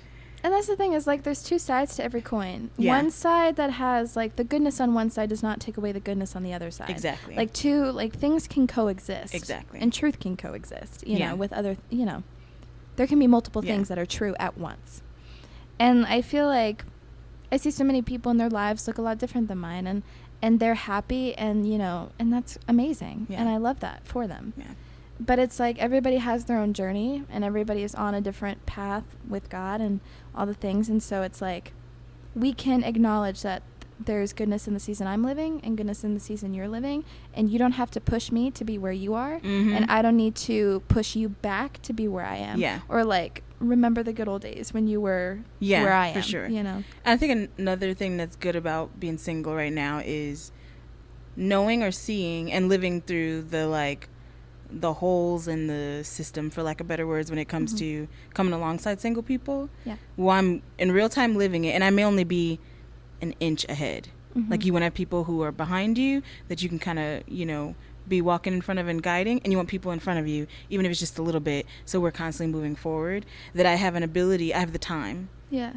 that's the thing is, like, there's 2 sides to every coin. One side that has, like, the goodness on one side does not take away the goodness on the other side. Exactly. Like, things can coexist. Exactly. And truth can coexist, you know, with other, you know. There can be multiple things that are true at once. And I feel like I see so many people in their lives look a lot different than mine, and they're happy, and, you know, and that's amazing. Yeah. And I love that for them. Yeah. but it's like everybody has their own journey and everybody is on a different path with God and all the things. And so it's like we can acknowledge that there's goodness in the season I'm living and goodness in the season you're living, and you don't have to push me to be where you are, and I don't need to push you back to be where I am. Yeah. Or like remember the good old days when you were where I am. For sure. You know. I think another thing that's good about being single right now is knowing or seeing and living through the holes in the system, for lack of better words, when it comes to coming alongside single people. Yeah. Well, I'm in real time living it, and I may only be an inch ahead. Like you want to have people who are behind you that you can kind of, you know, be walking in front of and guiding, and you want people in front of you, even if it's just a little bit, so we're constantly moving forward. That I have the time. Yeah.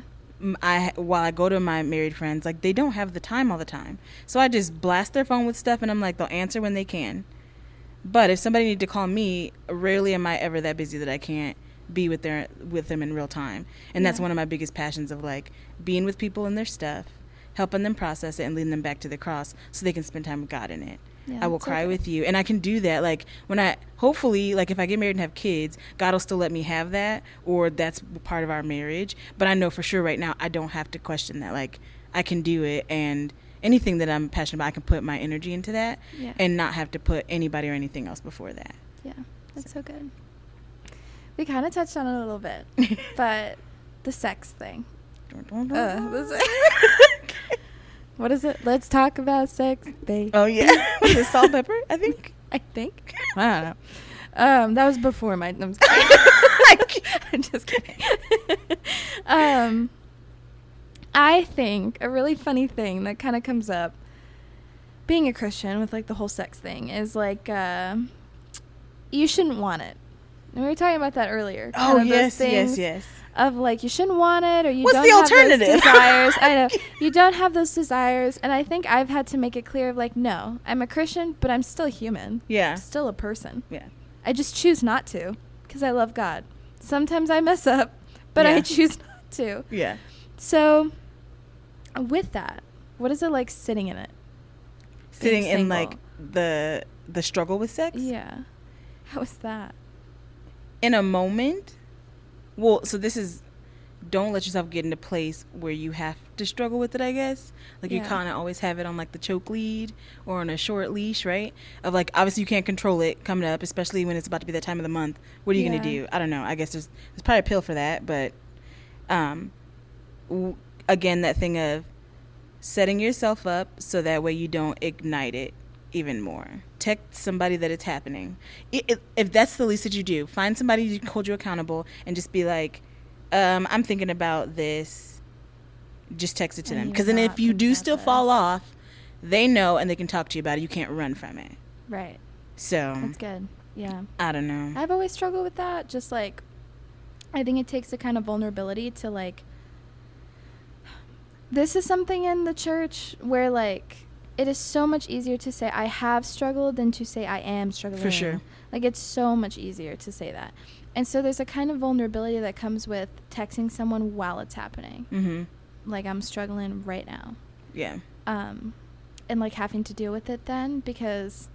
While I go to my married friends, like they don't have the time all the time, so I just blast their phone with stuff, and I'm like, they'll answer when they can. But if somebody needs to call me, rarely am I ever that busy that I can't be with them in real time. And that's one of my biggest passions, of like being with people and their stuff, helping them process it and leading them back to the cross so they can spend time with God in it. Yeah, I will cry with you, and I can do that. Like hopefully, like if I get married and have kids, God will still let me have that, or that's part of our marriage. But I know for sure right now I don't have to question that. Like I can do it, and anything that I'm passionate about, I can put my energy into that, and not have to put anybody or anything else before that. Yeah, that's so good. We kind of touched on it a little bit, but the sex thing. What is it? Let's talk about sex, babe. Oh, yeah. Was it salt, pepper, I think? I don't know. That was before my... I'm just kidding. I'm just kidding. I think a really funny thing that kind of comes up being a Christian with, like, the whole sex thing is, like, you shouldn't want it. And we were talking about that earlier. Oh, yes. Of like you shouldn't want it, or you What's don't the have alternative? those desires. I know you don't have those desires, and I think I've had to make it clear of like, no, I'm a Christian, but I'm still human. Yeah, I'm still a person. Yeah, I just choose not to because I love God. Sometimes I mess up, but I choose not to. Yeah. So, with that, what is it like sitting in it? Sitting in like the struggle with sex. Yeah. How is that? In a moment. Well, so this is, don't let yourself get in a place where you have to struggle with it, I guess. Like you kind of always have it on like the choke lead or on a short leash, right? Of like, obviously you can't control it coming up, especially when it's about to be that time of the month. What are you going to do? I don't know. I guess there's probably a pill for that. But again, that thing of setting yourself up so that way you don't ignite it even more. Text somebody that it's happening. If that's the least that you do, find somebody to hold you accountable and just be like, I'm thinking about this. Just text it to them. Because then if you do still fall off, they know and they can talk to you about it. You can't run from it. Right. So. That's good. Yeah. I don't know. I've always struggled with that. Just like, I think it takes a kind of vulnerability to like, this is something in the church where like, it is so much easier to say I have struggled than to say I am struggling. For sure. Like it's so much easier to say that. And so there's a kind of vulnerability that comes with texting someone while it's happening. Mm-hmm. Like I'm struggling right now. Yeah. And like having to deal with it then, because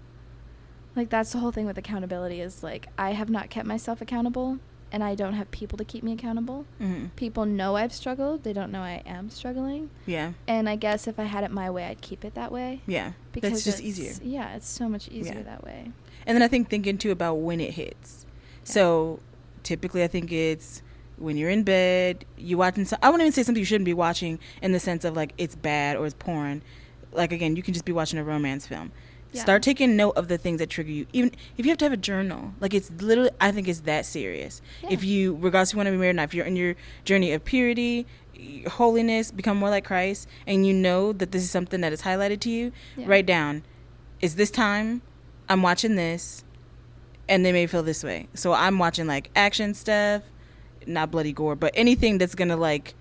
like that's the whole thing with accountability is like I have not kept myself accountable. And I don't have people to keep me accountable. Mm-hmm. People know I've struggled. They don't know I am struggling. Yeah. And I guess if I had it my way, I'd keep it that way. Yeah. Because that's just easier. Yeah, it's so much easier that way. And then I think thinking, too, about when it hits. Yeah. So typically I think it's when you're in bed, you watching I wouldn't even say something you shouldn't be watching in the sense of, like, it's bad or it's porn. Like, again, you can just be watching a romance film. Yeah. Start taking note of the things that trigger you. Even if you have to have a journal, like it's literally, I think it's that serious. Yeah. If you, regardless if you want to be married or not, if you're in your journey of purity, holiness, become more like Christ, and you know that this is something that is highlighted to you, write down, is this time I'm watching this, and they may feel this way. So I'm watching like action stuff, not bloody gore, but anything that's going to like,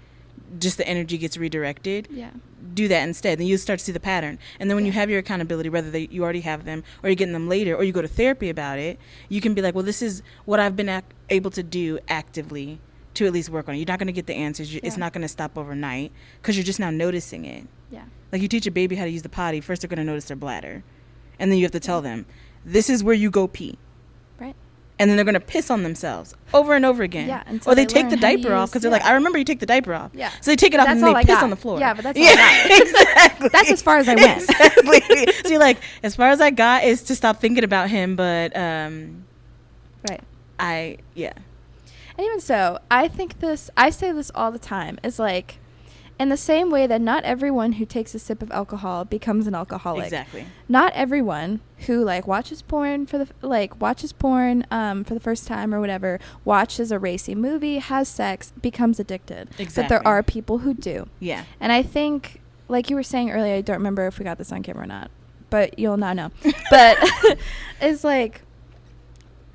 just the energy gets redirected. Yeah. Do that instead. Then you start to see the pattern. And then when you have your accountability, whether you already have them or you're getting them later or you go to therapy about it, you can be like, well, this is what I've been able to do actively to at least work on it. You're not going to get the answers. It's not going to stop overnight because you're just now noticing it. Yeah. Like you teach a baby how to use the potty. First, they're going to notice their bladder. And then you have to tell them, this is where you go pee. Right. and then they're going to piss on themselves over and over again. Yeah, or they take the diaper off because they're like, I remember you take the diaper off. Yeah. So they take it off and they piss on the floor. Yeah, but that's all I got. Exactly. That's as far as I went. Exactly. So you're like, as far as I got is to stop thinking about him, but right. Yeah. And even so, I say this all the time, is like, in the same way that not everyone who takes a sip of alcohol becomes an alcoholic. Exactly. Not everyone who watches porn for the first time or whatever, watches a racy movie, has sex, becomes addicted. Exactly. But there are people who do. Yeah. And I think, like you were saying earlier, I don't remember if we got this on camera or not, but you'll now know. But it's like,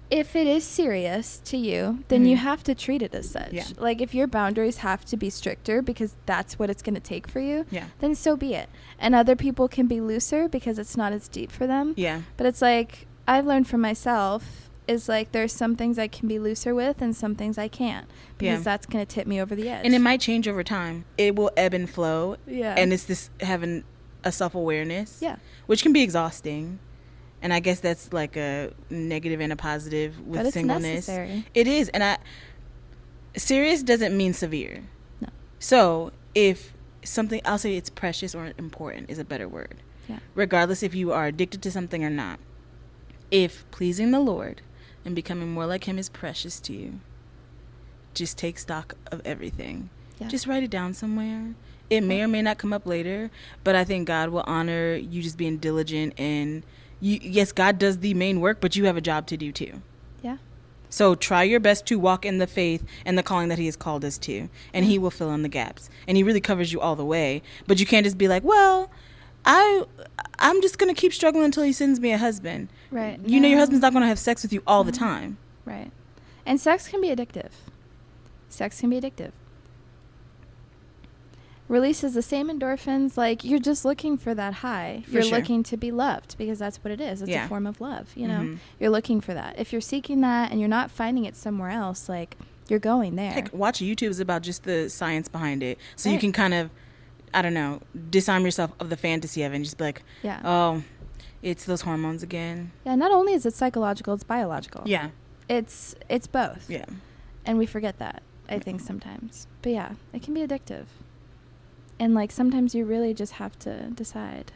if it is serious to you, then you have to treat it as such. Yeah. Like, if your boundaries have to be stricter because that's what it's going to take for you, then so be it. And other people can be looser because it's not as deep for them. Yeah. But it's like, I've learned from myself, is like, there's some things I can be looser with and some things I can't, because that's going to tip me over the edge. And it might change over time. It will ebb and flow. Yeah. And it's this having a self-awareness. Yeah. Which can be exhausting. And I guess that's like a negative and a positive with but it's singleness. Necessary. It is. And serious doesn't mean severe. No. So if something, I'll say it's precious or important is a better word. Yeah. Regardless if you are addicted to something or not. If pleasing the Lord and becoming more like him is precious to you, just take stock of everything. Yeah. Just write it down somewhere. It may or may not come up later, but I think God will honor you just being diligent and yes, God does the main work, but you have a job to do too. Yeah. So try your best to walk in the faith and the calling that he has called us to, and he will fill in the gaps. And he really covers you all the way. But you can't just be like, well, I'm just going to keep struggling until he sends me a husband. Right. You know your husband's not going to have sex with you all the time. Right. And sex can be addictive. Releases the same endorphins. Like, you're just looking for that high. You're looking to be loved, because that's what it is. It's a form of love, you know. You're looking for that. If you're seeking that and you're not finding it somewhere else, like, you're going there. Heck, watch YouTube is about just the science behind it. So you can kind of, I don't know, disarm yourself of the fantasy of it and just be like, oh, it's those hormones again. Yeah, not only is it psychological, it's biological. Yeah. It's both. Yeah. And we forget that, I think, sometimes. But yeah, it can be addictive. And, like, sometimes you really just have to decide.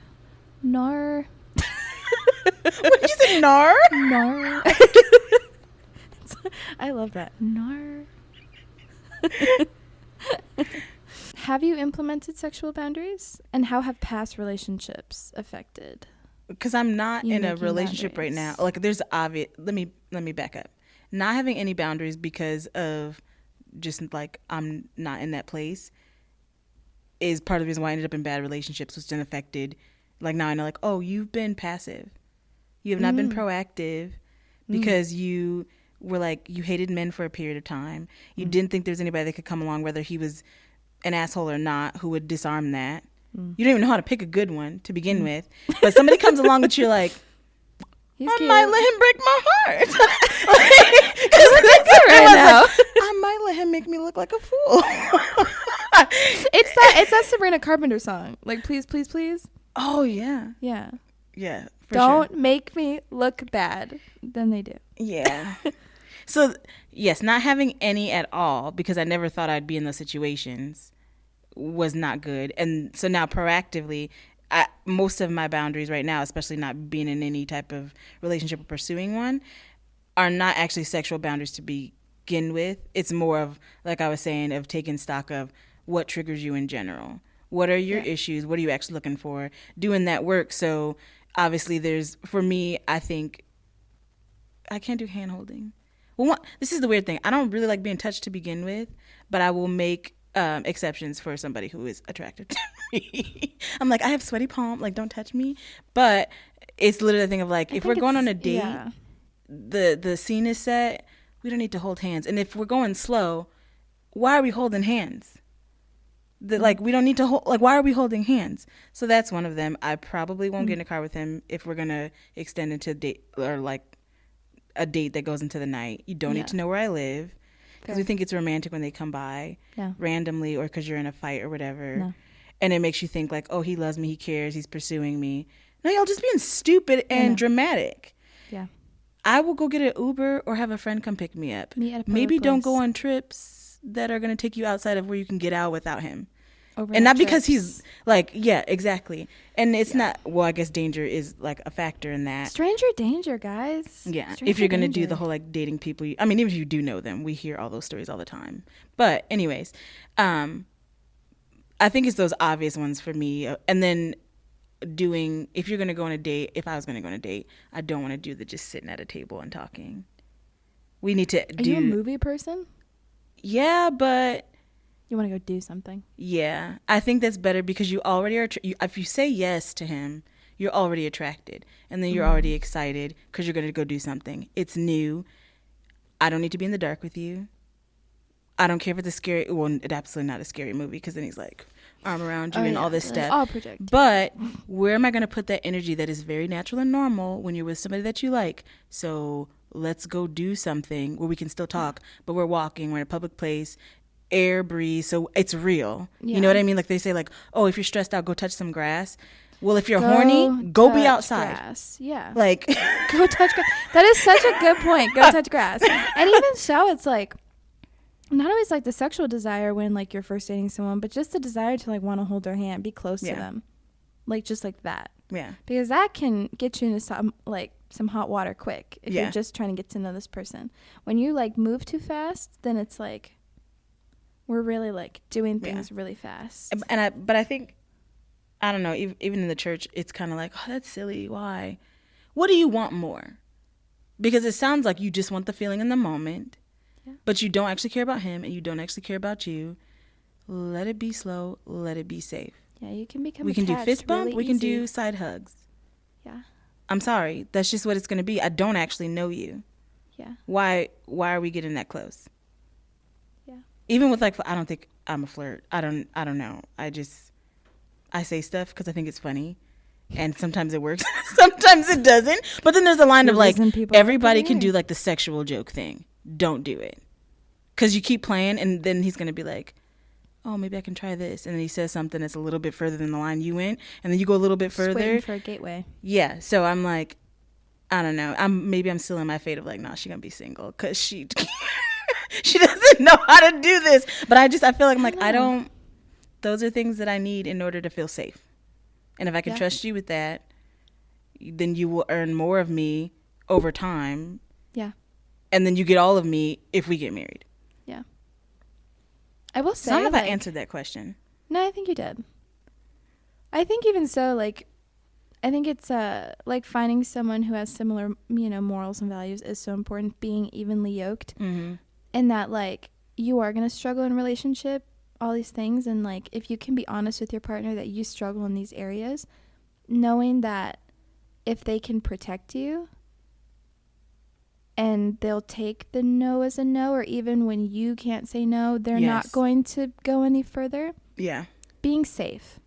Nar. What did you say, nar? Nar. I love that. Nar. Have you implemented sexual boundaries? And how have past relationships affected? Because I'm not in a relationship right now. Like, there's obvious. Let me back up. Not having any boundaries because of just, like, I'm not in that place is part of the reason why I ended up in bad relationships, which then affected, like, now I know, like, oh, you've been passive. You have not been proactive because you were, like, you hated men for a period of time. You didn't think there was anybody that could come along, whether he was an asshole or not, who would disarm that. You don't even know how to pick a good one to begin with. But somebody comes along that you're like, I might let him break my heart. I might let him make me look like a fool. It's that Sabrina Carpenter song. Like, please, please, please. Oh, yeah. Yeah. Yeah. Don't make me look bad. Then they do. Yeah. So, yes, not having any at all, because I never thought I'd be in those situations, was not good. And so now proactively, most of my boundaries right now, especially not being in any type of relationship or pursuing one, are not actually sexual boundaries to begin with. It's more of, like I was saying, of taking stock of what triggers you in general. What are your issues? What are you actually looking for? Doing that work. So obviously for me, I think I can't do hand holding. Well, this is the weird thing. I don't really like being touched to begin with, but I will make exceptions for somebody who is attracted to me. I'm like, I have sweaty palm, like, don't touch me. But it's literally the thing of, like, if we're going on a date, the scene is set, we don't need to hold hands. And if we're going slow, why are we holding hands? Like, we don't need to hold, like, why are we holding hands? So that's one of them. I probably won't get in a car with him if we're going to extend into a date, or, like, a date that goes into the night. You don't need to know where I live, because we think it's romantic when they come by randomly, or because you're in a fight or whatever. No. And it makes you think, like, oh, he loves me, he cares, he's pursuing me. No, y'all just being stupid and dramatic. Yeah. I will go get an Uber or have a friend come pick me up. Meet at a Maybe public don't go place. on trips that are going to take you outside of where you can get out without him. Overnight And not because trips. he's like, yeah, exactly. And it's Yeah. not, well, I guess danger is like a factor in that. Stranger danger, guys. Yeah. Stranger If you're going to do danger. the whole like dating people, I mean, even if you do know them, we hear all those stories all the time. But anyways, I think it's those obvious ones for me. And then if you're going to go on a date, if I was going to go on a date, I don't want to do the just sitting at a table and talking. We need to Are you a movie person? Yeah, but You want to go do something? yeah, I think that's better because you already are. If you say yes to him, you're already attracted, and then you're already excited because you're going to go do something. It's new. I don't need to be in the dark with you. I don't care if it's a scary. Well, it's absolutely not a scary movie because then he's like arm around you and all this stuff. All project. But where am I going to put that energy that is very natural and normal when you're with somebody that you like? So let's go do something where we can still talk, but we're walking. We're in a public place. Air, breeze, so it's real. Yeah. You know what I mean? Like they say, like, oh, if you're stressed out, go touch some grass. Well, if you're horny, go be outside. Grass. Yeah. Like, Go touch grass. That is such a good point. Go touch grass. And even so, it's like not always like the sexual desire when like you're first dating someone, but just the desire to like want to hold their hand, be close to them, like just like that. Yeah. Because that can get you into some hot water quick if Yeah. you're just trying to get to know this person. When you like move too fast, then it's like we're really like doing things really fast. But I think, I don't know, even in the church, it's kind of like, oh, that's silly. Why? What do you want more? Because it sounds like you just want the feeling in the moment, but you don't actually care about him and you don't actually care about you. Let it be slow. Let it be safe. Yeah, you can become We can do attached fist bump. really We can easy. do side hugs. Yeah. I'm sorry. That's just what it's going to be. I don't actually know you. Yeah. Why are we getting that close? Yeah. Even with like, I don't think I'm a flirt. I don't know. I say stuff because I think it's funny, and sometimes it works, sometimes it doesn't. But then there's a line of like, everybody can do like the sexual joke thing. Don't do it, because you keep playing, and then he's gonna be like, oh, maybe I can try this, and then he says something that's a little bit further than the line you went, and then you go a little bit further. Just waiting for a gateway. Yeah. So I'm like, I don't know. I'm still in my fate of like, nah, she's gonna be single because she doesn't know how to do this. But I feel like I'm like, I don't. Those are things that I need in order to feel safe. And if I can trust you with that, then you will earn more of me over time. Yeah. And then you get all of me if we get married. Yeah. I will say, I don't know if I answered that question. No, I think you did. I think even so, like, I think it's like finding someone who has similar, morals and values is so important. Being evenly yoked, and that like you are gonna struggle in a relationship, all these things, and like if you can be honest with your partner that you struggle in these areas, knowing that if they can protect you, and they'll take the no as a no, or even when you can't say no, they're not going to go any further. Yeah. Being safe.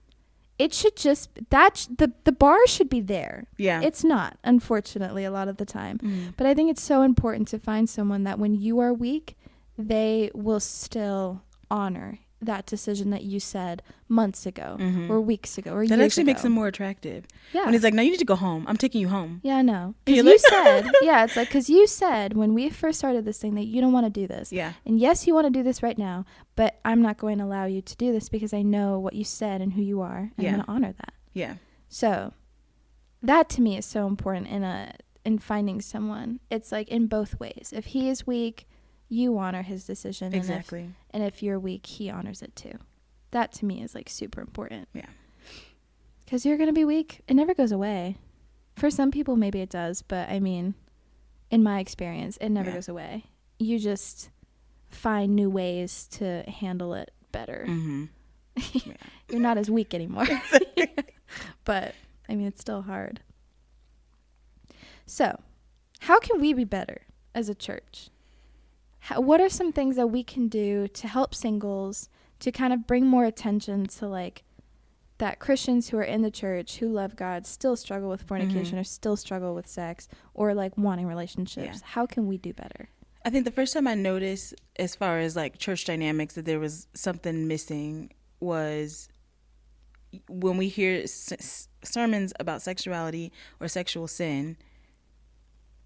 It should just, the bar should be there. Yeah. It's not, unfortunately, a lot of the time. But I think it's so important to find someone that when you are weak, they will still honor that decision that you said months ago or weeks ago or years ago. That actually makes them more attractive. Yeah. When he's like, no, you need to go home. I'm taking you home. Yeah, I know. Because you said, it's like, because you said when we first started this thing that you don't want to do this. Yeah. And yes, you want to do this right now, but I'm not going to allow you to do this because I know what you said and who you are. And I'm going to honor that. Yeah. So that to me is so important in finding someone. It's like in both ways. If he is weak, you honor his decision. Exactly. And if you're weak, he honors it too. That to me is like super important. Yeah. Because you're going to be weak. It never goes away. For some people, maybe it does. But I mean, in my experience, it never goes away. You just find new ways to handle it better. You're not as weak anymore. But I mean, it's still hard. So how can we be better as a church? What are some things that we can do to help singles to kind of bring more attention to like that Christians who are in the church who love God still struggle with fornication or still struggle with sex or like wanting relationships? How can we do better? I think the first time I noticed as far as like church dynamics that there was something missing was when we hear sermons about sexuality or sexual sin.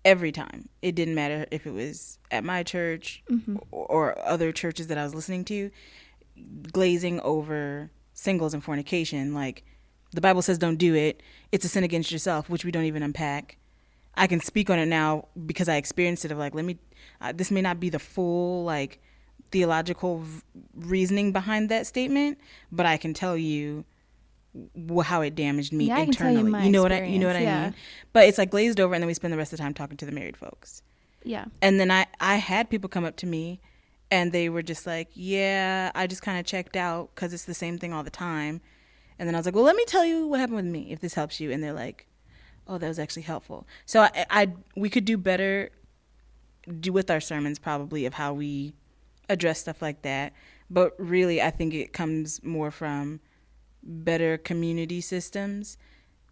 every time. It didn't matter if it was at my church or other churches that I was listening to, glazing over singles and fornication. Like, the Bible says don't do it. It's a sin against yourself, which we don't even unpack. I can speak on it now because I experienced it of like, this may not be the full like theological reasoning behind that statement, but I can tell you how it damaged me internally. I can tell you know what I mean? But it's like glazed over, and then we spend the rest of the time talking to the married folks. Yeah. And then I had people come up to me, and they were just like, yeah, I just kind of checked out because it's the same thing all the time. And then I was like, well, let me tell you what happened with me, if this helps you. And they're like, oh, that was actually helpful. So we could do better with our sermons probably of how we address stuff like that. But really, I think it comes more from better community systems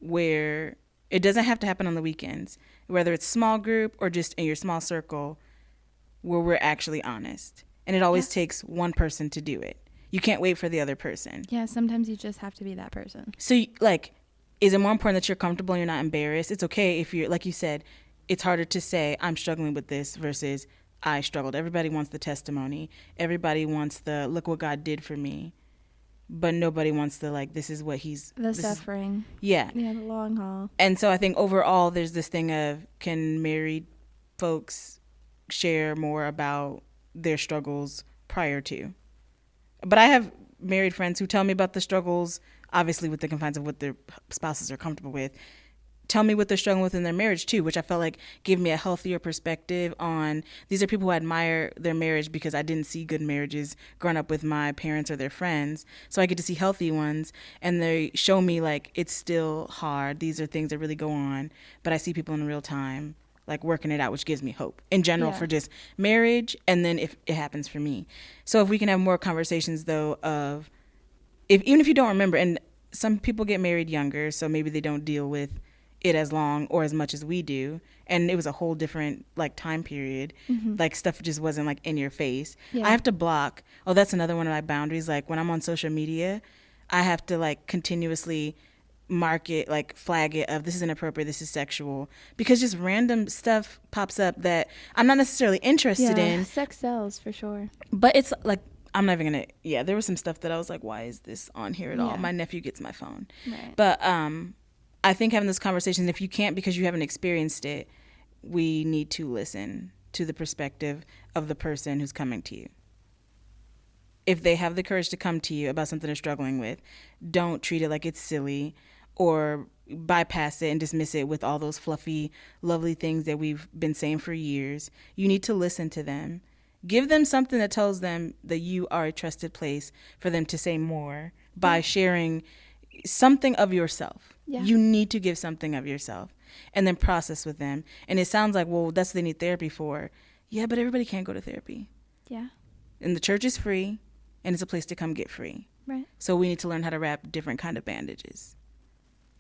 where it doesn't have to happen on the weekends, whether it's small group or just in your small circle, where we're actually honest. And it always takes one person to do it. You can't wait for the other person. Yeah, sometimes you just have to be that person. So, like, is it more important that you're comfortable and you're not embarrassed? It's okay if you're, like you said, it's harder to say, I'm struggling with this versus I struggled. Everybody wants the testimony. Everybody wants the, look what God did for me. But nobody wants the, like, this is what he's... The suffering. Yeah. Yeah, the long haul. And so I think overall there's this thing of, can married folks share more about their struggles prior to? But I have married friends who tell me about the struggles, obviously with the confines of what their spouses are comfortable with. Tell me what they're struggling with in their marriage too, which I felt like gave me a healthier perspective on, these are people who admire their marriage because I didn't see good marriages growing up with my parents or their friends. So I get to see healthy ones, and they show me like it's still hard. These are things that really go on, but I see people in real time like working it out, which gives me hope in general for just marriage. And then if it happens for me. So if we can have more conversations though of, even if you don't remember, and some people get married younger, so maybe they don't deal with it as long or as much as we do, and it was a whole different like time period. Like stuff just wasn't like in your face. I have to block. Oh, that's another one of my boundaries. Like when I'm on social media, I have to like continuously mark it, like flag it of, this is inappropriate, this is sexual, because just random stuff pops up that I'm not necessarily interested in. Sex sells for sure. But it's like, I'm not even gonna, there was some stuff that I was like, why is this on here at all? My nephew gets my phone. Right. But I think having this conversation, if you can't because you haven't experienced it, we need to listen to the perspective of the person who's coming to you. If they have the courage to come to you about something they're struggling with, don't treat it like it's silly or bypass it and dismiss it with all those fluffy, lovely things that we've been saying for years. You need to listen to them. Give them something that tells them that you are a trusted place for them to say more by sharing something of yourself. Yeah. You need to give something of yourself and then process with them. And it sounds like, well, that's what they need therapy for. Yeah, but everybody can't go to therapy. Yeah. And the church is free, and it's a place to come get free. Right. So we need to learn how to wrap different kind of bandages.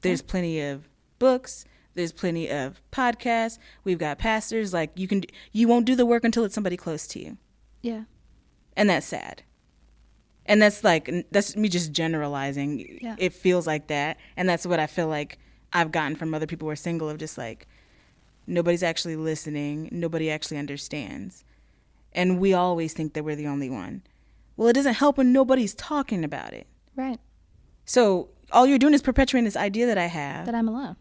There's plenty of books. There's plenty of podcasts. We've got pastors. Like you won't do the work until it's somebody close to you. Yeah. And that's sad. And that's me just generalizing. Yeah. It feels like that. And that's what I feel like I've gotten from other people who are single, of just like, nobody's actually listening. Nobody actually understands. And we always think that we're the only one. Well, it doesn't help when nobody's talking about it. Right. So all you're doing is perpetuating this idea that I have. That I'm alone.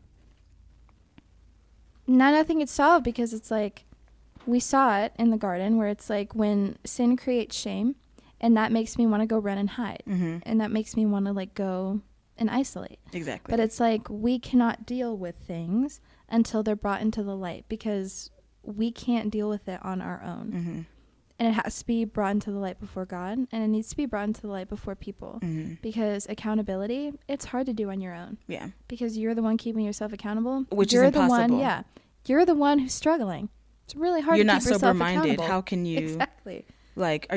Now nothing gets solved, because it's like, we saw it in the garden where it's like when sin creates shame, and that makes me want to go run and hide. Mm-hmm. And that makes me want to like go and isolate. Exactly. But it's like, we cannot deal with things until they're brought into the light, because we can't deal with it on our own. Mm-hmm. And it has to be brought into the light before God, and it needs to be brought into the light before people. Mm-hmm. Because accountability, it's hard to do on your own. Yeah. Because you're the one keeping yourself accountable. Which is impossible. You're the one who's struggling. It's really hard to keep yourself accountable. You're not sober-minded. How can you... Exactly. Like,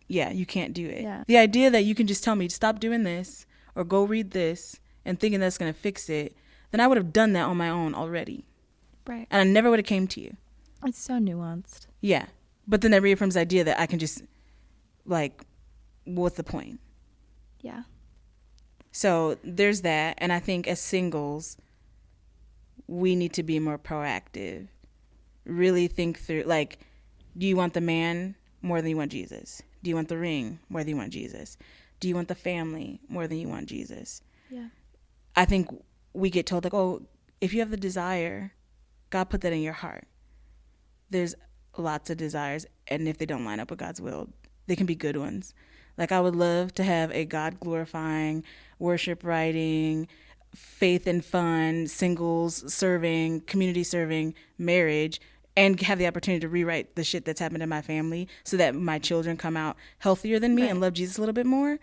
you can't do it. Yeah. The idea that you can just tell me, stop doing this, or go read this, and thinking that's going to fix it, then I would have done that on my own already. Right. And I never would have came to you. It's so nuanced. Yeah. But then that reaffirms the idea that I can just, like, what's the point? Yeah. So there's that. And I think as singles, we need to be more proactive really think through, like, do you want the man more than you want Jesus? Do you want the ring more than you want Jesus? Do you want the family more than you want Jesus? Yeah. I think we get told, like, oh, if you have the desire, God put that in your heart. There's lots of desires, and if they don't line up with God's will, they can be good ones. Like, I would love to have a God-glorifying, worship-writing, faith and fun, singles serving, community serving marriage, and have the opportunity to rewrite the shit that's happened in my family so that my children come out healthier than me Right. and love Jesus a little bit more.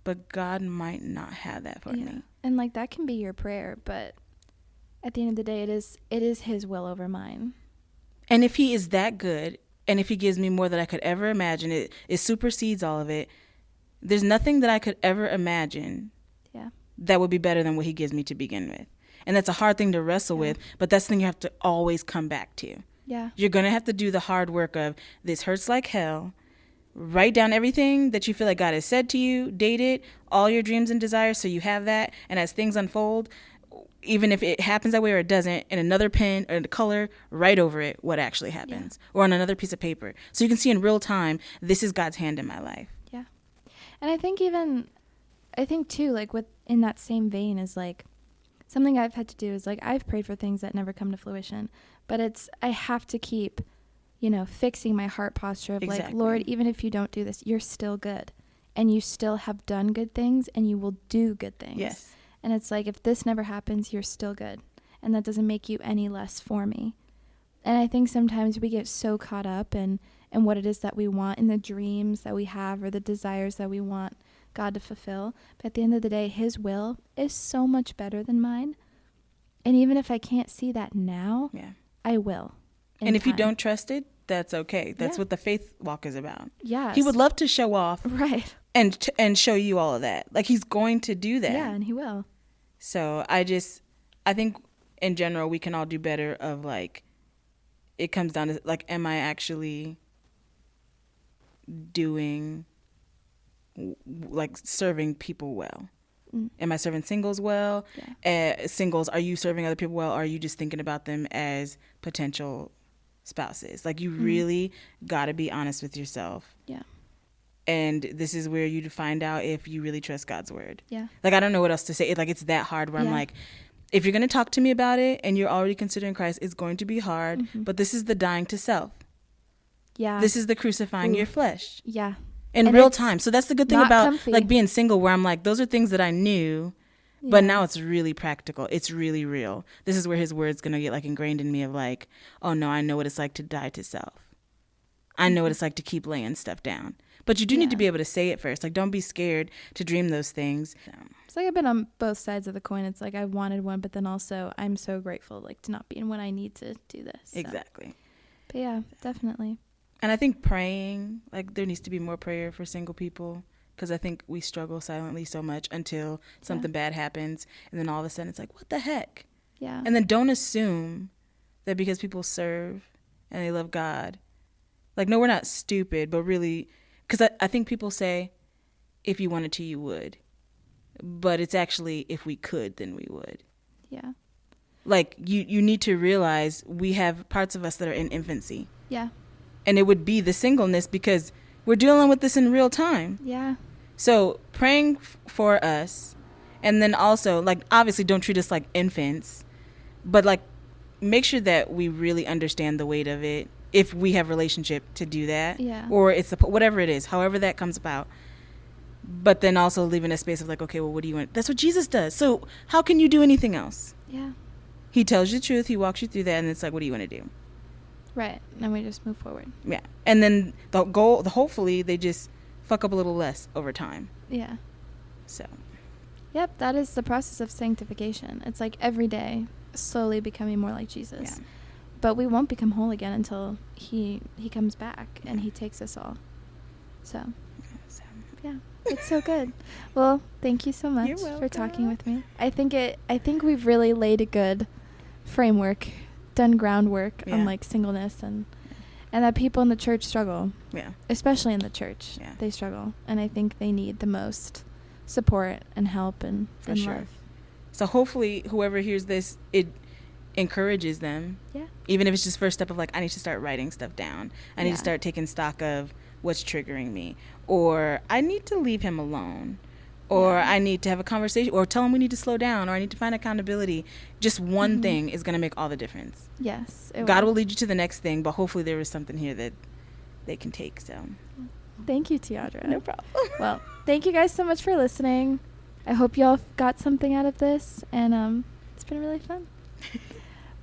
But God might not have that for me. And like, that can be your prayer, but at the end of the day, it is his will over mine. And if he is that good, and if he gives me more than I could ever imagine, it supersedes all of it. There's nothing that I could ever imagine that would be better than what he gives me to begin with. And that's a hard thing to wrestle with, but that's the thing you have to always come back to. Yeah. You're going to have to do the hard work of, this hurts like hell. Write down everything that you feel like God has said to you, date it, all your dreams and desires, so you have that. And as things unfold, even if it happens that way or it doesn't, in another pen or the color, write over it what actually happens, or on another piece of paper. So you can see in real time, this is God's hand in my life. Yeah. And I think too, like, in that same vein is like, something I've had to do is, like, I've prayed for things that never come to fruition, but I have to keep, fixing my heart posture of like, Lord, even if you don't do this, you're still good, and you still have done good things, and you will do good things. Yes. And it's like, if this never happens, you're still good, and that doesn't make you any less for me. And I think sometimes we get so caught up in what it is that we want, in the dreams that we have, or the desires that we want God to fulfill. But at the end of the day, his will is so much better than mine. And even if I can't see that now, I will. And if you don't trust it, that's okay. That's what the faith walk is about. Yes. He would love to show off. Right. And show you all of that. Like, he's going to do that. Yeah, and he will. So I think in general, we can all do better of, like, it comes down to, like, am I actually doing, like, serving people well? Am I serving singles well? Singles, are you serving other people well? Or are you just thinking about them as potential spouses? Like, you really got to be honest with yourself. Yeah. And this is where you find out if you really trust God's word. Yeah. Like, I don't know what else to say. It's that hard where I'm like, if you're going to talk to me about it and you're already considering Christ, it's going to be hard. But this is the dying to self. Yeah. This is the crucifying your flesh. Yeah. In real time. So that's the good thing about comfy. Like, being single, where I'm like, those are things that I knew, but now it's really practical. It's really real. This is where his word's going to get, like, ingrained in me of, like, oh no, I know what it's like to die to self. I know what it's like to keep laying stuff down. But you do need to be able to say it first. Like, don't be scared to dream those things. It's like, I've been on both sides of the coin. It's like, I wanted one, but then also I'm so grateful, like, to not be in when I need to do this. So. Exactly. But yeah, definitely. And I think praying, like, there needs to be more prayer for single people, because I think we struggle silently so much until something bad happens, and then all of a sudden it's like, what the heck? Yeah. And then don't assume that because people serve and they love God, like, no, we're not stupid, but really, because I think people say, if you wanted to, you would. But it's actually, if we could, then we would. Yeah. Like, you need to realize we have parts of us that are in infancy. Yeah. And it would be the singleness, because we're dealing with this in real time. Yeah. So praying for us, and then also, like, obviously don't treat us like infants, but, like, make sure that we really understand the weight of it, if we have relationship to do that. Yeah. Or it's whatever it is, however that comes about. But then also leaving a space of, like, okay, well, what do you want? That's what Jesus does. So how can you do anything else? Yeah. He tells you the truth. He walks you through that. And it's like, what do you want to do? Right. And we just move forward. Yeah. And then the goal, hopefully they just fuck up a little less over time. Yeah. So. Yep. That is the process of sanctification. It's like every day slowly becoming more like Jesus. Yeah. But we won't become whole again until he comes back and he takes us all. So. Yeah. It's so good. Well, thank you so much for talking with me. I think we've really laid a good framework, done groundwork on, like, singleness and that people in the church struggle. Yeah. Especially in the church. Yeah. They struggle. And I think they need the most support and help and love. So hopefully whoever hears this, encourages them. Yeah. Even if it's just first step of like, I need to start writing stuff down. I need Yeah. to start taking stock of what's triggering me. Or I need to leave him alone. Or Yeah. I need to have a conversation, or tell him we need to slow down, or I need to find accountability. Just one thing is going to make all the difference. Yes. God will lead you to the next thing, but hopefully there is something here that they can take. So thank you, Tiadra. no problem. Well, thank you guys so much for listening. I hope y'all got something out of this, and it's been really fun.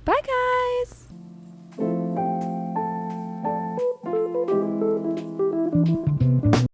Bye, guys.